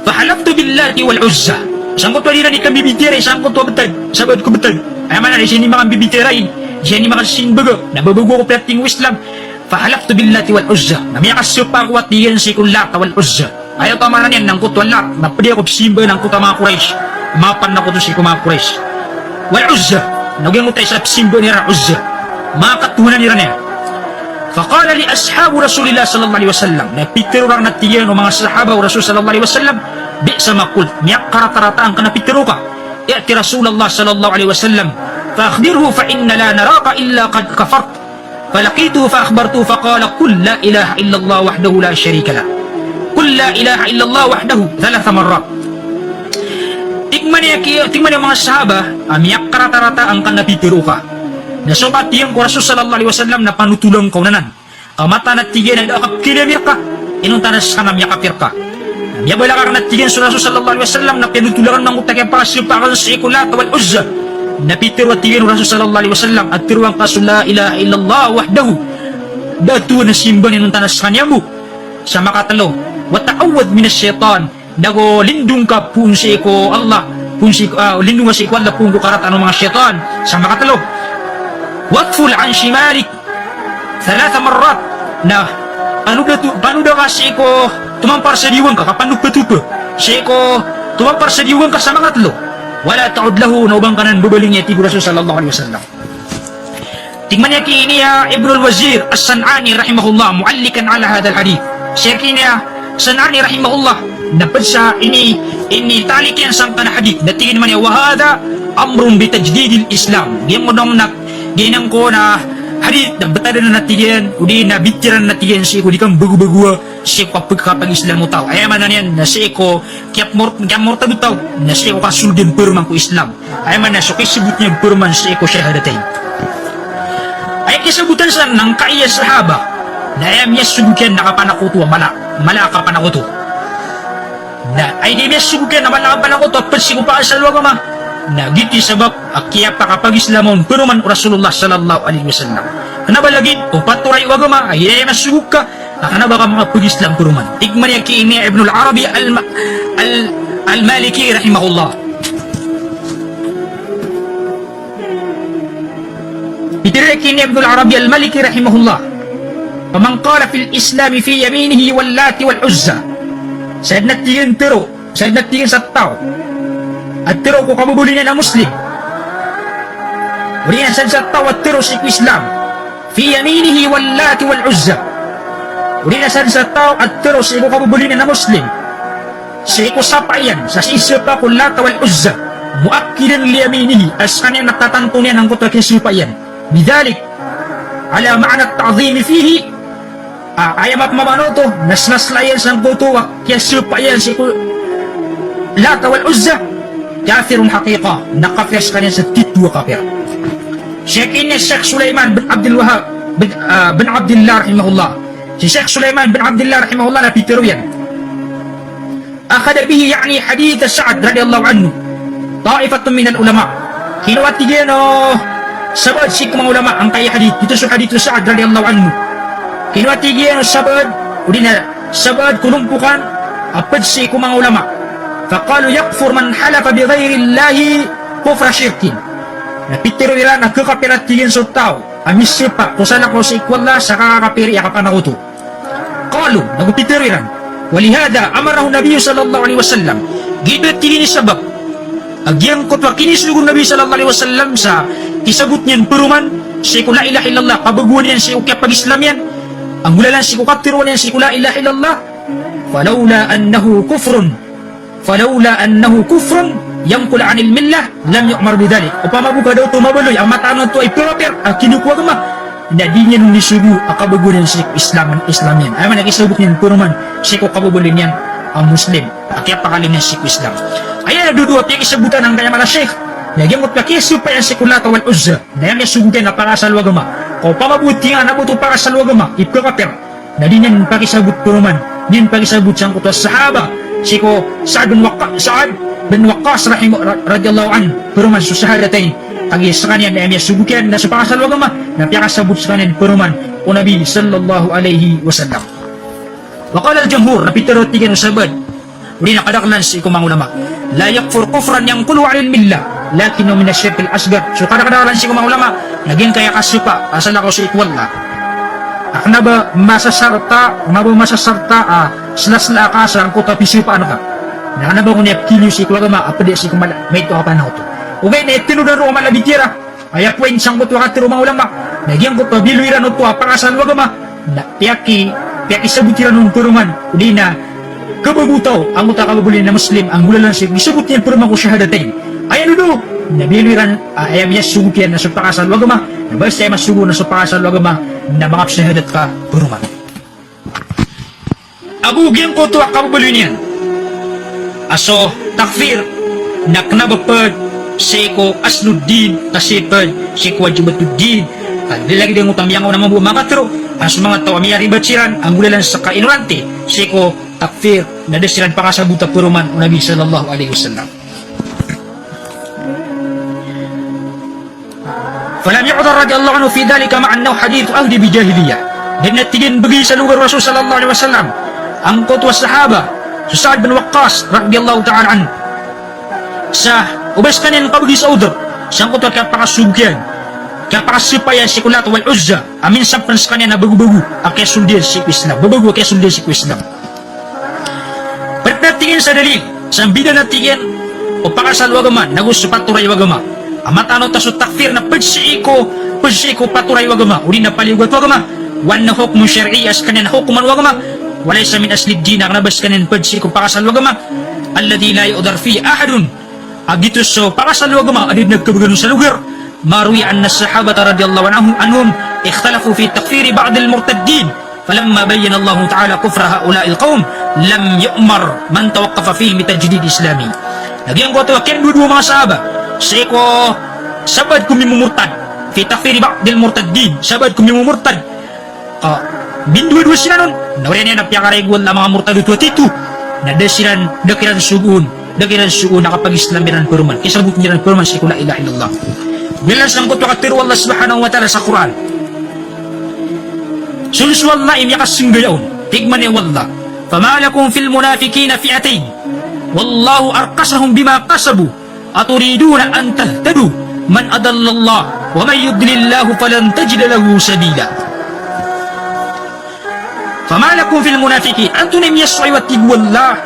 Fahalaftu billati wal uzza. Isang kutuwa nila ni kami bitira. Isang kutuwa betag. Sabad ko betag. Ayaw man na rin sini mga bibitiray. Siya ni makasin bago, nababago ko plating Islam. Fahalaftu billati wal uzza. Namiyakasin pa ako at diyan si kulata wal uzza. Ayaw tamanan yan ng kutwalat. Napadi ako simba ng kuta mga Quraysh. Mapan na ko to si mga Quraysh. Wal uzza. Nagyang utay sa simba ni Uzza. Mga katuhunan ni Rania. Faqala li ashabu Rasulillah sallallahu alaihi wasallam. Napitiro lang natiyan o mga sahaba o Rasul sallallahu alaihi wasallam. Bi'sa maqul. Niyak karata-rataan ka napitiro ka. I'ti Rasulullah sallallahu alaihi wasallam. فأخبره فإن لا نراك إلا قد كفرت فلقيته فأخبرته فقال قل لا إله إلا الله وحده لا شريك له قل لا إله إلا الله وحده 3 مرات. Tingman yung mga sahaba amiyak karata-rata ang kanapitiro ka nasukat yung ko Rasul sallallahu alaihi wasallam na panutulang kaunanan kamata na tigyan ang akap kinamir ka inuntanas ka na miyakapir ka miyabala ka na tigyan sa Rasul sallallahu alaihi wasallam na pinutulakan ng utak yung pasyo pa ka sa ikulat wal uzza. Napitiro at tigyan Rasul sallallahu alaihi wasallam at tiruang kaso la ilaha illallah wahdahu datu na simba ni nuntanas kanya mo sa makatalo wa ta'awad minas syaitan nago lindung ka punsi ko Allah punsi lindung si ko Allah pun ko karat ano mga syaitan sa makatalo waqful an shimalik 3 marrat na panuda kasi ko tumampar sa diwan ka kapanupa-tupa. Siya ko tumampar sa diwan ka sa mga tlo. Wala ta'ud lahu na ubang kanan bubaling niya tibu Rasul sallallahu alaihi wasallam. Tingnan niya kini Ibn al-Wazir As-San'ani rahimahullah muallikan ala hadal hadith. Siya kini San'ani rahimahullah napadsa ini talikin sang kana hadith. Natingin man niya wahada amrun bitajdidil Islam. Diyan mo nang ginang ko na hadith na batada na natigyan udi na bitiran natigyan si ko di kang bagu-bagua si ko kapag Islam mo tao. Ay man na yan na si ko kiap morta tao na si ko kasulden perman ko Islam. Ay man na so kisibut niya perman si ko syahadatain. Ay kisabutan sa nang kaya sahaba na ayam niya subukan nakapanakuto mala kapanakuto na ay di niya subukan na mala kapanakuto at si ko pa sa luwag ma na giti sabab akya pa kapag Islamon pero man Rasulullah sallallahu alaihi wasallam kanaba lagi o paturay wagama ay ay masuguk ka kanaba ka mga pag-Islam pero man tigman niya kiini Ibn al-Arabi al-Maliki rahimahullah. Itirekin Ibn al-Arabi al-Maliki rahimahullah faman qala fil Islam fi yaminihi wal Lati wal Uzza said natigin sa tao at tiro ko kabubuli na Muslim uri na sad sa tao at tiro si Islam fi yaminihi wal Lati wal Uzza uri na sad sa tao at tiro si ko kabubuli na Muslim si ko sapayan sa sisipa ko Lata wal Uzza muakkidan li yaminihi as kanya natatanto niya ng kutwa kisipayan bidalik ala ma'ana at-ta'zim fihi ayam at mamanoto naslayan sa kutuwa kisipayan si ko Lata wal Uzza kafirun haqiqa nakafir sekalian setidua kafir. Syekh ini Syekh Sulaiman bin Abdul Wahab bin Abdullah rahimahullah. Si Syekh Sulaiman bin Abdullah rahimahullah na pitiruyan. Akhada bihi yani hadith Sa'ad radhiyallahu anhu. Ta'ifatun min al-ulama. Kinuwatigan sabad si mga ulama ang kaya hadith. Ito sa hadith Sa'ad radhiyallahu anhu. Kinuwatigan sabad udina sabad kulumpukan apad si mga ulama. فقالوا يكفر من حلف بغير الله كفر شرك napitiro nila nagkakapirat tigin sa tao amis sipa kusala ko sa ikwala sa kakakapiri akapanakuto qalu nagupitiro nila walihada amarahu nabiyo sallallahu alaihi wasallam gibet tigin sabab agyang kutwa kinisugun nabi sallallahu alaihi wasallam sa isagot niyan peruman si la ilaha illallah pabaguan niyan si ukya pag-Islam yan ang mulalan si kukatiro niyan si la ilaha illallah فلولا أنه كفر ينقل عن الملة لم يؤمر بذلك upama buka daw tumabaloy ang matano to ay proper kinukuha ka ma na di niya nung nisugo akabagunan si Islam yan ay man nag-isabot niyan puro man si ko kababulin yan ang Muslim kaya pakalim niya si Islam ay naduduwat yung isabutan ng kaya mga Sheikh nagyang mo pakisu pa yan si Lata wal Uzza na yan nasugutin na pakasalwagama kung pamabuti nga nabuto pakasalwagama ipkakaper na di niyan pakisabot puro man di niyan pakisabot siyang kutas sahaba siko Sa'ad bin Waqqas radhiyallahu anhu peruman susahadatain tagi sakanian na emiya subukian na sa pakasalwagama na piyakasabot sakanian peruman o Nabi sallallahu alaihi wasallam waqala al-jamhur na pitarotigan sabad uli nakadaklan si kumang ulama la yakfur kufran yang kulu alil millah lakin min asyirk al-asgar so kadakadalan si kumang ulama naging kaya kasupa asal ako si ikwalla aknaba masasarta sila ka sa ko tapisi pa ano ka na ba ko niya kilo si kulagama apa dia si kumala may to apa na to ugay na tinudan ro malabitira ay akwen sang ko ka tiro mga ulama nagyang ko to biluiran to apa kasal wagama na piyaki sabutiran ng turuman udi na kababutaw ang uta kababulin na Muslim ang gulalan si isabut niya pero ko syahadatain ay ano do nabiluiran ayam niya subukian na sa pakasal wagama na basta ay masugo na sa pakasal wagama na mga syahadat ka turuman abugin ko to akabulin yan aso takfir naknabapad seko asnuddin kasipad seko wajibatuddin kalilagi din utang yang una mabu makatro aso mga tao amiyari batsiran ang gulalan sa kainurante seko takfir na desiran pakasabuta puruman o Nabi sallallahu alaihi wasallam falam yu'dhar radiyallahu anhu fi dhalika ma'annahu hadith ahdi bijahiliyah din natigin bagi sa lugar Rasul sallallahu alaihi wasallam ang kutwa sahaba Sa'ad bin Waqqas radhiyallahu ta'ala anhu sa ubas kanin kabagi sa udar siyang kutwa kaya pakasugyan kaya pakasipayan si Lata wal Uzza amin sampan sa kanya na bagu-bagu kaya sundin si Islam babagu kaya sundin si Islam natigin sa dalil, sa bida natigin, o pakasal wagama, nagusto paturay wagama. Amatano taso takfir na pagsi ko paturay wagama, uli na paliwat wagama, wan na hukmo syar'i as kanin hukman wagama, walay sa min aslid dina nabas kanin pagsi ko pakasal wagama, alladhi la yu'dar fi ahadun, agito so pakasal wagama, adid nagkabagano sa lugar, maruwi an na sahabata radiyallahu anhum, ikhtalafu fi takfiri ba'd al-murtaddin, فلما بين الله تعالى كفر هؤلاء القوم لم يؤمر من توقف فيه بتجديد إسلامي. Nagyan ko ito, ken dua mga sahaba, seko sabad kumi mumurtad, fi takfiri ba'dil murtaddin, sabad kumi mumurtad. Bindua sila nun, nawarian yan na piyakaregwan na mga murtad itu, na desiran, dakiran sugun, nakapag-islamiran peruman, kisabut niran peruman, seko la ilaha illallah. Bilang sangkot wakatiru Allah subhanahu wa ta'ala sa Quran. Sulus wallahi yakas singgayaon, tigman ya wallah. Fama lakum fil munafikina fi'atain, wallahu arkasahum bima kasabu, aturiduna an tahtadu, man adallallah, wa man yudlillahu falan tajida lahu sabila. Fama lakum fil munafikin, antunim yasway wa tigwallah,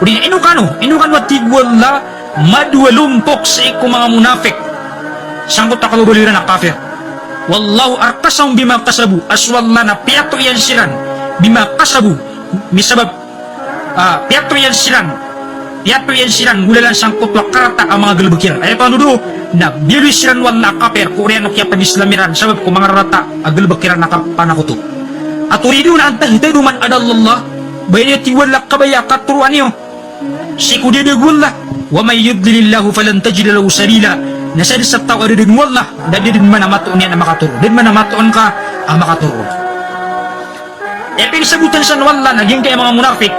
urin inukan wa tigwallah, madwa lumpok sa iku mga munafik, sangkot akalubuliran na kafir. Wallahu arkasahum bima kasabu, aswalla na piyato yan silan bima kasabu misabab piyato yan silan gulalan sangkot wa karata ang mga galabakiran. Ay panudo na bilu silan wala kaper koreano kaya pag-islamiran sabab ko mga rata ang galabakiran na kapanakuto. At urido na ang tahtado man adallallah bayan yung wala kabaya katruan niyo si kudidigulla wa may yudlilillahu falan tajida lahu sabila. Nasa sa tao adidin wallah, dadidin man na matuon yan na makaturo. Din man na matuon ka, ang makaturo. E pinasabutan sa wallah, naging kaya mga munafik.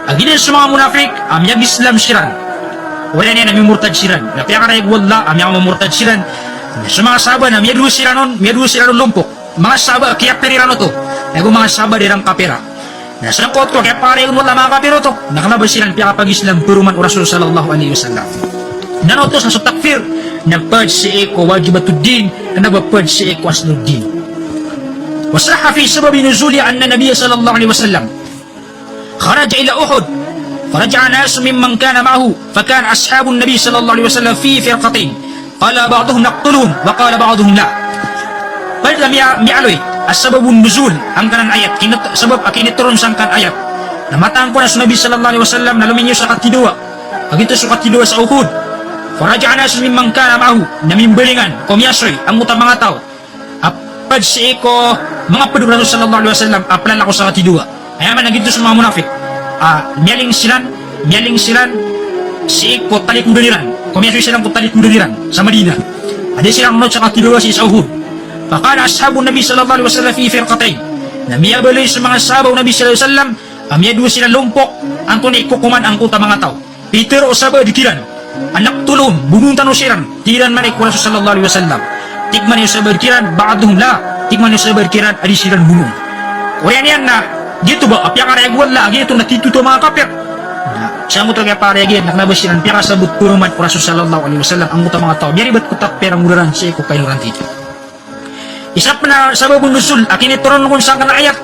Aginin sa mga munafik, amyag Islam siran. Wala niya namimurtad siran. Napaya ka na wallah, amyag mamurtad siran. Sa mga saba na miyadwa sila nun lumpok. Mga saba, kaya perira no to. Nago mga saba dirang kapera. Nasa kot ko, kaya pare yung wallah mga kapero to. Nakalabas silang piya kapag Islam, puruman o Rasul sallallahu alaihi wasallam. Nanotos na sa takfir na purge si eko wajibatuddin na nabapurge si eko asluddin. Wasaha fi sababi nuzuli anna nabiya sallallahu alaihi wasallam kharaja ila Uhud faraja'a nasu mimman kana ma'ahu fakana ashabun nabi sallallahu alaihi wasallam fi firqatin qala ba'duhum naqtulun wa qala ba'duhum la. Pada mi'aloy asbabun nuzul ang kanan ayat sabab akinituron sang kan ayat na matang ko na sa nabi sallallahu alaihi wasallam na luminyo sa katidua agito sa katidua sa Uhud. Faraja'a nasu mimman kana ma'ahu na mimbelingan kumyasoy ang utang mga tao apad si eko mga pedurano sallallahu alaihi wasallam aplan ako sa katidua ay man nagito sa mga munafik mialing silan si eko talik mudaliran kumyasoy silang talik mudaliran sa Madina ada silang not sa katidua si Uhud fakana ashabun nabi sallallahu alaihi wasallam fi firqatayn na miyabaloy sa mga sahabaw nabi sallallahu alaihi wasallam amiyadwa sila lumpok ang tunay kukuman ang utang mga tao Peter o sahabaw dikiran anak tulun bununtan o siran tiran man ikwala sa sallallahu alaihi wasallam tigman yung sabar kiran ba'duhum la tigman yung sabar kiran adi siran bunun Korean yan na dito ba apya ka reagwal la agi ito natituto mga kapir siya mo talaga pare agi naknabas siran piya ka sabot puruman o Rasul sallallahu alaihi wasallam ang utang mga tao biyari ba't kutak perang muraran sa iko kailuran tito isa pa na sababun nusul akin ituron kung saan ka na ayat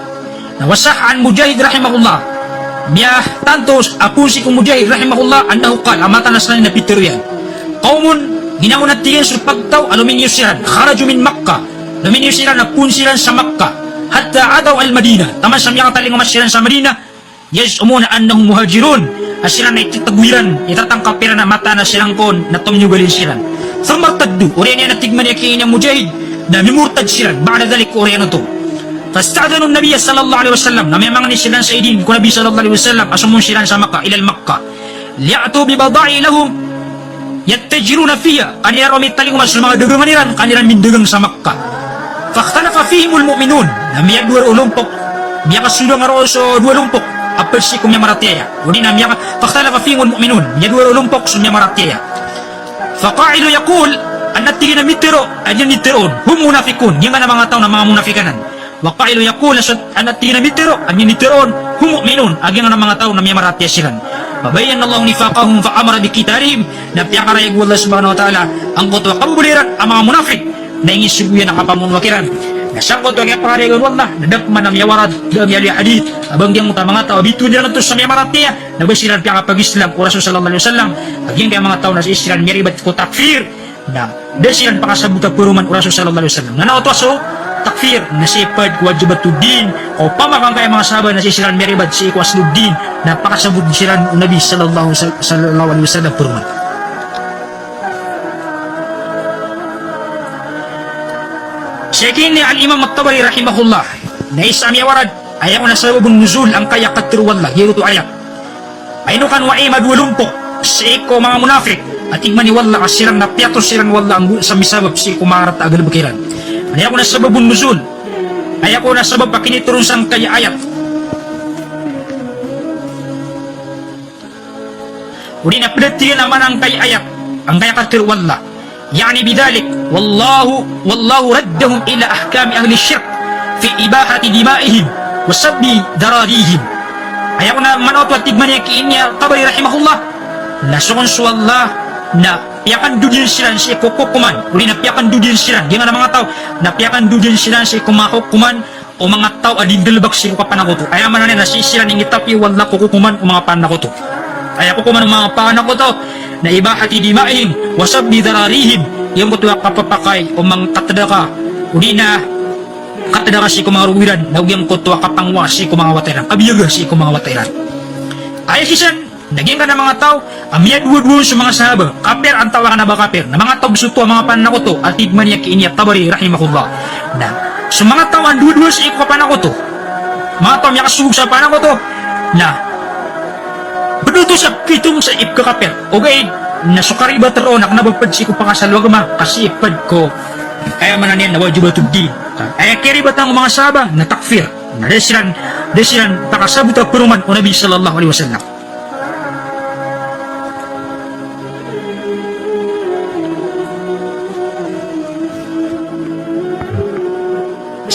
na wasahan Mujahid rahimahullah Biya tantos ako si Mujahid rahimahullah annahu qala amatan nasran na Peter yan. Qaumun ginamon at tigil sa pagtaw aluminyo siran kharaju min Makkah. Aluminyo siran na punsiran sa Makkah hatta adaw al-Madinah. Taman sa miyang taling masiran sa Madinah yazumuna annahum muhajirun. Asiran na ititagwiran itatangkap pera na mata na silang kon na tumnyugalin siran. Samartaddu uriyan yan natigman yakin ng Mujahid na mimurtad siran ba'da dalik uriyan ito. Fasta'adanu Nabi sallallahu alaihi wasallam na may mga nisilan sa idin ko Nabi sallallahu alaihi wasallam asumun silan sa Makkah ila Makkah li'atu bi bada'i lahum yattajiruna fiha kanira romit taling mas mga dagangan niran kanira mindagang sa Makkah fakhtalafa fihimul mu'minun na miya dua ulumpok miya kasudang aroso dua lumpok apel si kumya maratiya udi na miya fakhtalafa fihimul mu'minun miya dua ulumpok sumya maratiya faqa'ilu yaqul annatigina mitiro anyan mitiron hum munafikun yung mga tao na mga munafikanan Waqailu yaqul anatina mitiro an yinitiron hum mu'minun aging ang mga tao na may maratya silan babayan Allah nifaqahum fa amara bi qitarihim na piyakaray Allah subhanahu wa ta'ala ang kutwa kambuliran ang mga munafik na ingisubuyan ang kapamunwakiran Nasangkot ang iparigon wallah, nadakman ang yawarat, ang yali hadith, abang diyang mga tao, bito nila to sa yawarat niya, nabasiran kaya kapag Islam, o Rasul sallallahu alaihi wasallam, aging kaya mga tao na sa Islam, meribat ko takfir, na dasiran pakasabuta puruman o Rasul sallallahu alaihi wasallam. Nanaw to so, takfir, nasipad, wajibatuddin, o pamakang kaya mga sahabat na si Islam, meribat si Ikwasluddin, na pakasabut siran o Nabi sallallahu alaihi wasallam puruman. Syekhin ni al-Imam at-Tabari rahimahullah na isami warad ayaw na sababun nuzul ang kaya katir wallah hirutu ayat aynukan wa ima dulumpo si ko mga munafik at igmani wallah kasirang napiato sirang wallah ang sa misabab si ko marat agal bakiran ayaw na sababun nuzul ayaw na sabab pakiniturun sang kaya ayat uli na pinatiyan naman ang kaya ayat ang kaya katir wallah يعني بذلك والله ردهم إلى أحكام أهل الشرك في إباحة دمائهم وسب ذراريهم ayakuna manotwa tigman yakin ya Tabari rahimahullah nasukon su Allah na piakan dudin silan si kukukuman uli na piakan dudin silan di nga mga tao na piakan dudin silan si kumakukuman o mga tao adin dalbak si kapanakoto ayaman na si silan ng itapi wala kukukuman o mga panakoto ayakukuman ang mga panakoto na ibahati dimaihim wasab di dararihim yung kutuwa kapapakay o mga katadaka uli na katadaka si kumanga ruwiran na yung kutuwa kapangwa si kumanga watairan kabiyaga si kumanga watairan ay kisan naging ka ng mga tao amiyadwudwun sa mga sahaba kaper ang tawakan na ba kaper na mga tao gusto ang mga panakoto at tigman niya kiinya Tabari rahimahullah na sa mga tao ang duwudwun sa iko panakoto mga tao niya kasugog sa panakoto na benuto sa pitong sa ipkakaper o gayid nasukari ba taroon ak nabagpad si ko pakasalwag ma kasi ipad ko kaya mananin na wajibatuddin ay kiri ba tang mga sahaba na takfir na desiran pakasabot ang puruman o Nabi sallallahu alaihi wasallam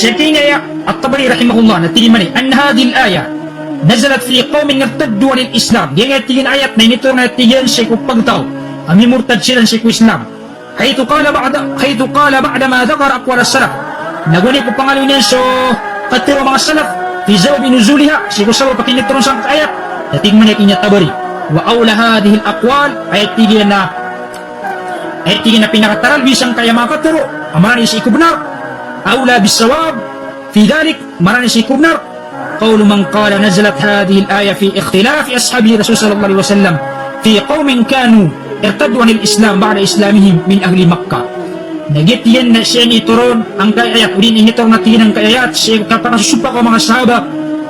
Syekhin at-Tabari rahimahullah na tingin an hadhihi al-aya nazalat fi qaumin irtaddu anil Islam yang tingin ayat na nito na tingin sa kupagtaw ami murtad sila sa Islam haytu qala ba'da ma dhakara aqwal as-salaf naguni ko pangalunan so katiro mga salaf fi zawbi nuzuliha si ko sa pakinitron sa ayat na tingin niya Tabari wa awla hadhihi al-aqwal ayat tingin na pinakataral bisang kaya mga katiro amani si ikubnar awla bisawab fi dhalik marani si ikubnar قول من قال نزلت هذه الآية في اختلاف أصحاب رسول صلى الله عليه وسلم في قوم كانوا ارتدوا عن الإسلام بعد إسلامهم من أهل مكة نجت ين سيني ترون أن كأيات ولين إن ترون تين أن كأيات سيك كپنا سبق ومع الصحابة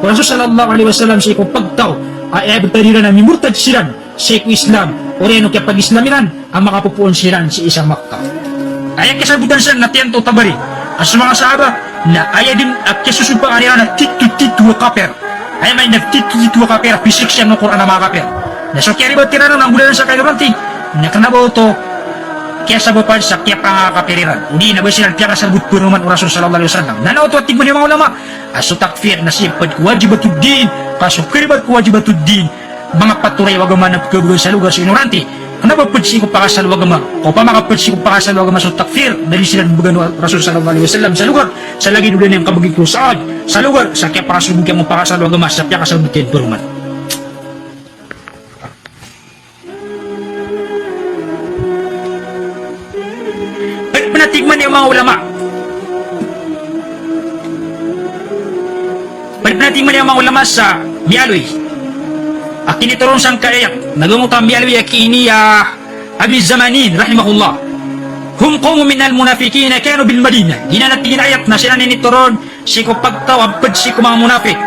ورسول صلى الله عليه وسلم سيك pagtaw ay betariran na murtad siran siyek Islam oreno kaya pag Islamiran ang makapupuon siran si isang Makkah ay kasabutan siya natiyan to Tabari as mga sahaba na aya din at kasusupa ariya na titu kaper ay may nagtitu kaper pisik siya ng Quran na mga kaper na so kaya riba tirano ng bulan sa kayo ranti na kanabaw to kaya sabapan sa kaya pangakaperiran hindi na ba silang kaya kasabot puruman o Rasul sallallahu alaihi wasallam nanaw to at tigman yung mga ulama aso takfir na sipad kuwajibatuddin kaso kiribat kuwajibatuddin mga paturay wagaman na pagkabugan sa lugar sa ignorante kanabapad siya ko pakasal wagama o pamakapad siya ko pakasal wagama sa takfir dahil sila bugan Rasul sallallahu alaihi wasallam sa lugar sa lagi dulan yung kabagig ko sa lugar sa kaya pakasal mo pakasal wagama sa kaya kasal bukin puruman panatigman yung mga ulama panatigman yung mga ulama sa Mialoy akinituron sang kaayat nagumutam Mialoy akini Abi Zamanin rahimahullah hum qawmu minal munafikin kanu bil Madinah ginanatigin ayat na sila ninituron si ko pagtawabad si ko mga munafik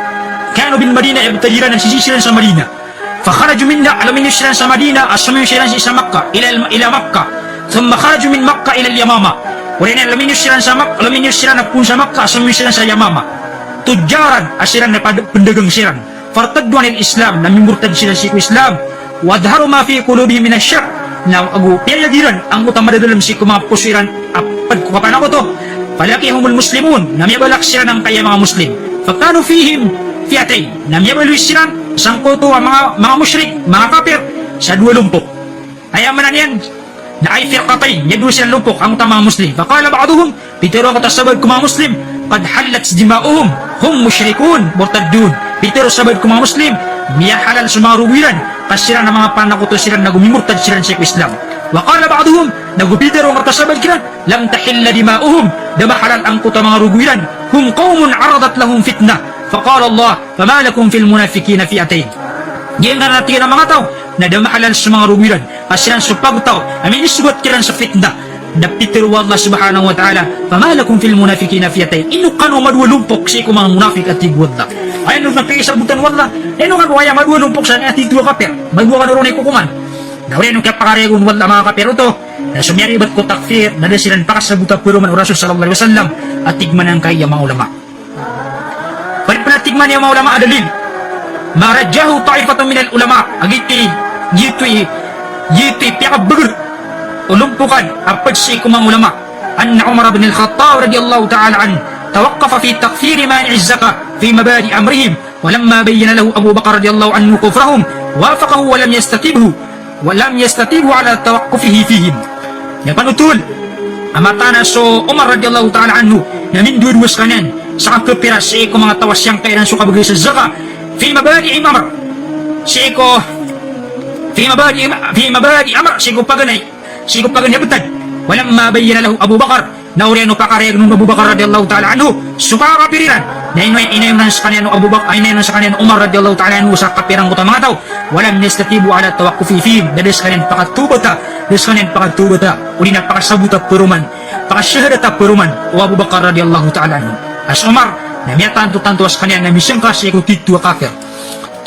kanu bil Madinah ibtadiran nagsisisiran sa Madinah fakharaju minna alamin silan sa Madinah asami silan sa Makkah ila Makkah thumma kharaju min Makkah ila al-Yamama wala alamin silan sa Makkah alamin silan na pun sa Makkah asami silan sa Yamama tujaran asiran na pendagang siran fartaddu anil Islam na mimurtad sila sa Islam wadharu ma fi qulubihim min asy-syarr na agu piyagiran ang utama dalam si mga pusiran apad ko kapan ako to falakihumul muslimun na miyabalak sila ng kaya mga muslim fakanu fihim fiatay na miyabalak sila sangkuto ang mga musyrik mga kafir sa dua lumpok ay amanan yan na ay firqatay niya dua silang lumpok ang utama mga muslim fakala ba'duhum pitero katasabad ko mga muslim qad halat dima'uhum hum musyrikun murtaddun. Pero sabad ko mga Muslim, miya halal sa mga ruwiran kasi sila ng mga panakuto sila na gumimurtad sila sa Islam. Wa qala ba'duhum nagubidero ang martasabad kila lam tahilla dima'uhum dama halal ang kuta mga ruwiran hum qaumun aradat lahum fitnah. Faqala Allah fama lakum fil munafiqina fi'atayn. Diyan na natin ang mga tao na damahalan sa mga ruwiran kasi sila sa pagtaw amin isugot kiran sa fitna. Napitiru Allah subhanahu wa ta'ala fama lakum fil munafiqina fi'atayn. Inu kanu madwalumpok si mga munafik at tigwadda. Ay nung napisabutan wala inu kanu waya madwalumpok sa ating dua kapir magbuwa ka rin kukuman. Nawari nung kapakaregon wala mga kapir ito na sumyari ba't ko takfir na silang pakasabutan pero man Rasul sallallahu alaihi wasallam at tigman ang kaya mga ulama. Panatigman niya mga ulama adalil marajjahu ta'ifatan minal ulama agiti yiti piakabagur ulumpukan apad si kumang ulama anna Umar bin al-Khattab radiyallahu ta'ala an tawaqqafa fi takfir mani'i az-zakah fi mabadi amrihim walamma bayyana lahu Abu Bakar radiyallahu anhu kufrahum wafaqahu wa lam yastatibu ala tawaqqufihi fihim. Ya panutul amatana so Umar radiyallahu ta'ala anhu na minduwas kanan sa kapiras si mga tawas yang kailan so kabagay sa zakah في مبادئ أمر سيكو في مبادئ أمر سيكو باغني بتد ولما بين له أبو بكر نورينو كاكاريغ نون أبو بكر رضي الله تعالى عنه سكارا بيران نين نسكنيان أبو بكر نين نسكنيان عمر رضي الله تعالى عنه سكابيران كتماتو ولم يستتيبوا على التوقف فيهم دسكنيان فقط توبتا ولينا فقصبوتا برومان فقشهدتا برومان وأبو بكر رضي الله تعالى عنه as Umar na miya tanto as kanya na misang kasi ko titu kafir.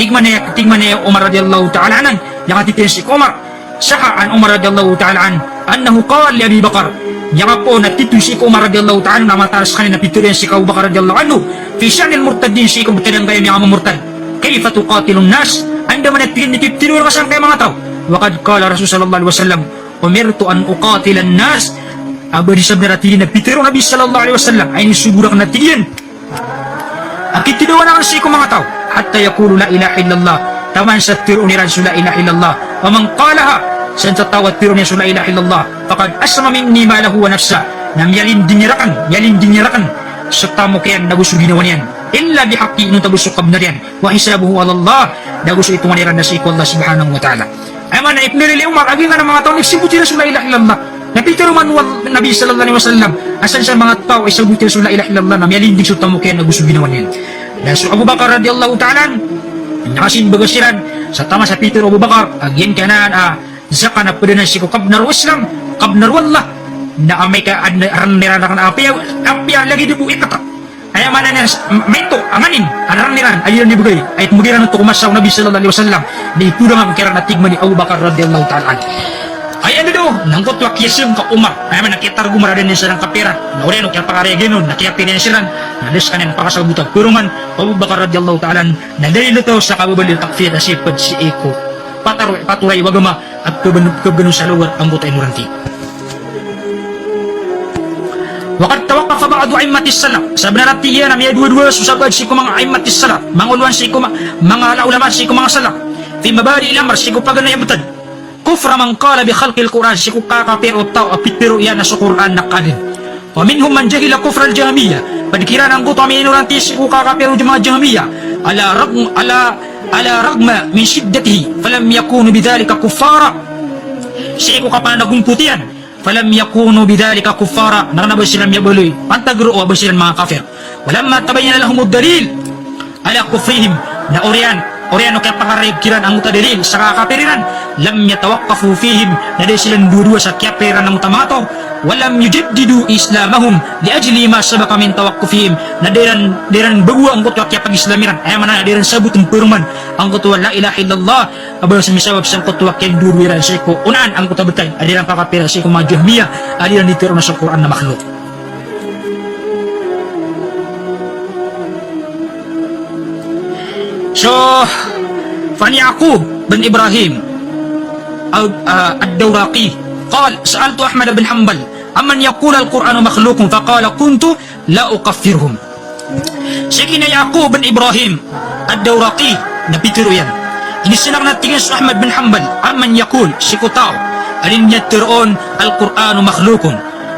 Tigman niya Umar radiyallahu ta'ala anan yang atitin si Umar saka an Umar radiyallahu ta'ala an annahu qala li Abi Bakar yang po na titu si Umar radiyallahu ta'ala na mataas kanya na piturin si Abu Bakar radiyallahu anhu fi syanil murtadin si kumutadang kaya niya murtad kayfa tuqatilun nas anda manatin nititinu kasang kaya mga tao wa qad qala Rasul sallallahu alaihi wasallam umirtu an uqatilan nas abadi sabda natin na pitiro Nabi sallallahu alaihi wasallam ay suburak natin akit tidawan ang si ko mga tao hatta yakulu la ilaha illallah taman sa tiro ni Rasul la ilaha illallah wa man qalaha san tatawat tiro ni Rasul la ilaha illallah faqad asma minni ma lahu wa nafsa nam yalin dinirakan serta mo kayan nagusu ginawan yan illa bihaqqi nun tabusuk kabnar yan wa hisabuhu ala Allah nagusu itu maniran na si ko Allah subhanahu wa ta'ala ay man ipnirili Umar aging nga ng mga tao nagsibuti Rasul la ilaha illallah napitero man Nabi sallallahu alaihi wasallam asan sa mga tao ay sabuti Rasul la ilaha illallah nam yalin din serta mo kayan nagusu ginawan yan. Dan so Abu Bakar radhiyallahu ta'ala nakasin bagasiran sa tama sa Peter Abu Bakar agyan kanan zaka na pwede na si ko kabnar Islam kabnar wallah na amay ka ranniran na apiya lagi di po ikata ay mana na mento amanin ranniran ayun ni bugay ay mugiran ito kumasaw Nabi sallallahu alaihi wasallam na ipudang ang kira na tigman ni Abu Bakar radhiyallahu ta'ala ay ano do nangkot wak yesum ka Umar ay man nakitar gumara din sa ng kapira naure no kaya pakaregenon nakiapin niya silan nalis kanin pakasabutan kurungan Abu Bakar radhiyallahu ta'ala nadalilo to sa kababalil takfir na sipad si Eko paturay wagama at kabganun sa lugar ang butay muranti. Wakad tawakaf ba'du aimatis salaf sabenarnya tiya na may dua-dua susabad si ko mga aimatis salaf manguluan si ko mga ulama si ko mga salaf fi mabadi al-amr si ko paganay butad kufra man qala bi khalqil Quran si ko kakapir o tao apitiro yan sa Quran nakadin wa minhum man jahila kufra al-jahmiyah pagkiran ang guto amin nuranti si ko kakapir o jamaah jahmiyah ala ragma min shiddatihi falam yakunu bidhalika kuffara si ko kapanagungputian falam yakunu bidhalika kuffara nakanaboy silang yabuloy pantagro o silang mga kafir walamma tabayyana lahum ad-dalil ala kufrihim na Oriano kaya pangarikiran ang mutadalil sa kakapiriran lam yatawaqqafu fihim na dahil silang dudua sa kapiriran ng mutamato walam yujaddidu islamahum di ajli ma sabaka min tawaqqufihim na deran bagwa ang kutwa kaya pag-islamiran ay man na deran sabut ang puruman ang kutwa la ilaha illallah abang sa misawab sa kutwa kaya duduwiran sa ko unaan ang kutwa betay adiran kakapiriran sa ko mga jahmiyah adiran ditiro na sa Quran na makhluk. So, Fani Yaqub bin Ibrahim الدوراقي قال سألت أحمد بن حنبل أمن يقول القرآن مخلوق فقال كنت لا أكفرهم. Sakina Yaqub bin Ibrahim الدوراقي napitiro yan ini sinak natingin sa Ahmad bin Hanbal aman yakul si ko tao alin niya tiroon al-Qur'anu makhlukun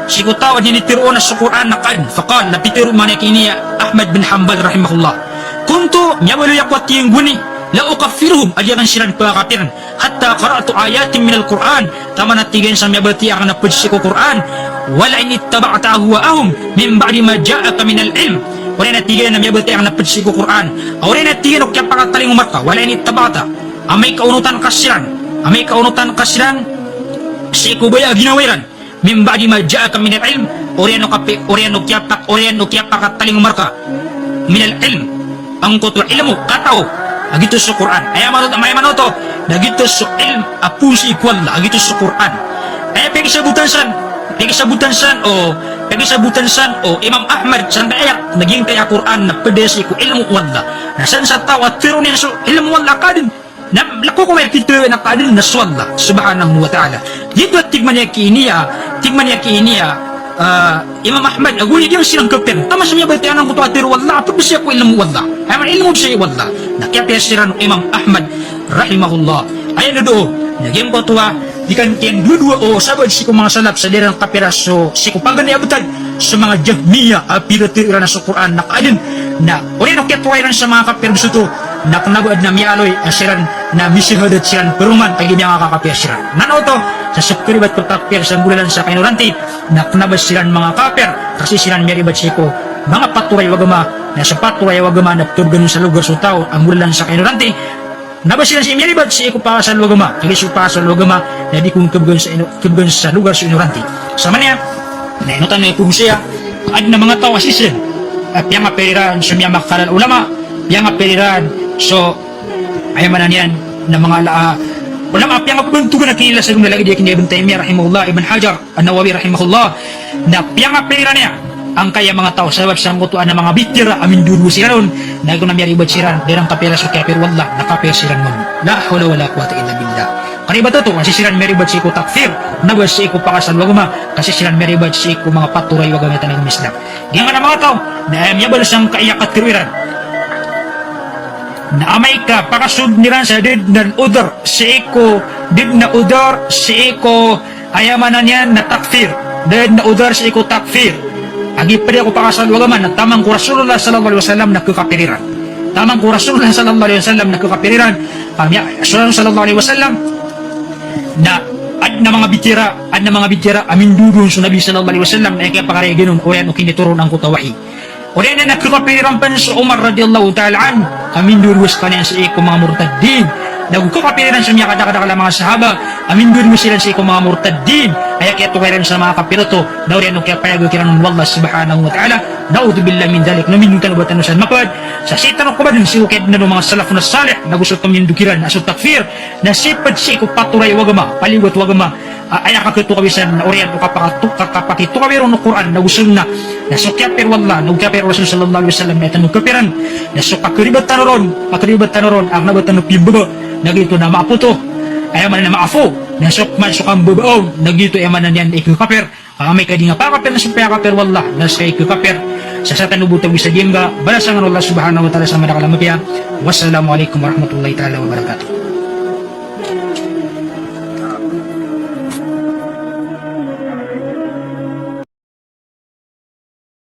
siku tawad ni tiro na sa Quran na kan faqal na pitiro man kini Ahmad bin Hanbal rahimahullah kuntu nyawalu yakwati yung guni la ukaffiruhum ajaran siran pakapiran hatta qara'tu ayatin min al-Quran tama natigan sa miyabati ang napudsi ko Quran wala in ittaba'ta ahwaahum min ba'di ma ja'aka min al-ilm wala natigan na miyabati ang napudsi ko Quran wala natigan kaya pakataling umarka wala in ittaba'ta amay kaunutan kasiran si kubaya ginawiran min ba'di ma ja'aka min al-ilm oriano kya pakataling umarka min al-ilm ang kutul ilmu katao agito sa Quran ay manoto nagito sa ilm apusi kwalla agito sa Quran ay pagisabutan san o Imam Ahmad san ayak naging kaya Quran na pedesi ko ilmu walla nasan sa tawa tiro niya so ilmu walla kadin na lako ko may kito na kadin na swalla subhanahu wa ta'ala dito tigman niya kiniya Imam Ahmad aguli diyan silang kapten tama sa mga baytayan ng kutuatir wala apod siya ko ilmu wala ay man ilmu siya wala nakiyapya siya ng Imam Ahmad rahimahullah ayan na do naging kutuwa di kan kiyan dua o sabad si ko mga salap sa dirang kapiraso si ko pagani abutad sa mga jahmiya apiratiran sa Quran nakadin na uli nakiyatuwa rin sa mga kapiraso to naknabad na miyaloy asiran na misihadat siran peruman ay hindi nga kakapya siran nanoto sa subkribat ko kapir sa bulan sa kainuranti naknabas siran mga kapir kasi siran meribat siko mga paturay wagama na sa paturay wagama na turgan sa lugar sa tao ang bulan sa kainuranti nabas siran si meribat siko pa sa wagama kaya siya pa sa wagama na di kong kabgan sa lugar sa inuranti sama niya nainutan na yung siya at na mga tao asisin at yung apeliran sa mga makakalal ulama yung apeliran so ayaman na yan na mga ulama yang bentukan na kinila sa lagi dia kini Ibn Taymiyah rahimahullah Ibn Hajar An-Nawawi rahimahullah na yang apeliran niya ang kaya mga tao sa mutuan ng mga bitira amin dulu siran na kung namiyari ibad siran derang kapira sa kafir wallah na kafir siran mo la hawla wala quwata illa billah kaniba to kasi siran meri bad siku takfir nabas siku pakasal wagama kasi siran meri bad siku mga paturay wagama tanang Islam di nga mga tao na miyabal sang kaiyakat kirwiran na amay ka pakasud niran sa did na udar si iko ayamanan yan na takfir did na udar si iko takfir agi pa ako pakasal wagaman na tamang ko Rasulullah sallallahu alaihi wasallam nakukapiriran tamang ko Rasulullah sallallahu alaihi wasallam nakukapiriran Rasulullah sallallahu alaihi wasallam na ad na mga bitira amin dudun sa Nabi sallallahu alaihi wasallam na kaya pakare ginon o yan o kinituron ang kutawahi o yan na nakukapiriran pa sa Umar radiyallahu ta'ala an amin dudus pa niya sa iko mga murtaddin nagkukapiriran sa mga kadakadakala mga sahaba amin dudus sila sa iko mga murtaddin ay kaya tukiran sa mga kapiroto daw rin kaya payagukiran ng Allah subhanahu wa ta'ala na'udhu billah min dalik namin yung tanubatan sa mapad sa sitanok ko ba din si ukid na ng mga salaf na salih na gusto kami yung dukiran aso takfir na sipad si iko paturay wagama paliwat wagama ay nakakitukawisan na oriyan o kapakitukawiran ng Quran na gusto na nasukapir wallah nagkapir Rasul sallallahu alaihi wasallam na tanong kapiran nasukakribat tanoron ang nabatan ng pimbaga nagito na maaputo ayaman na maafo nasok man sukang babaon nagito ayaman na yan ikukapir may kadi nga pakapir na supaya kapir wallah nasa ikukapir sa tanubutang isa diyan ga balasangan Allah subhanahu wa ta'ala sa madakalamapya wassalamu alaikum warahmatullahi ta'ala wabarakatuh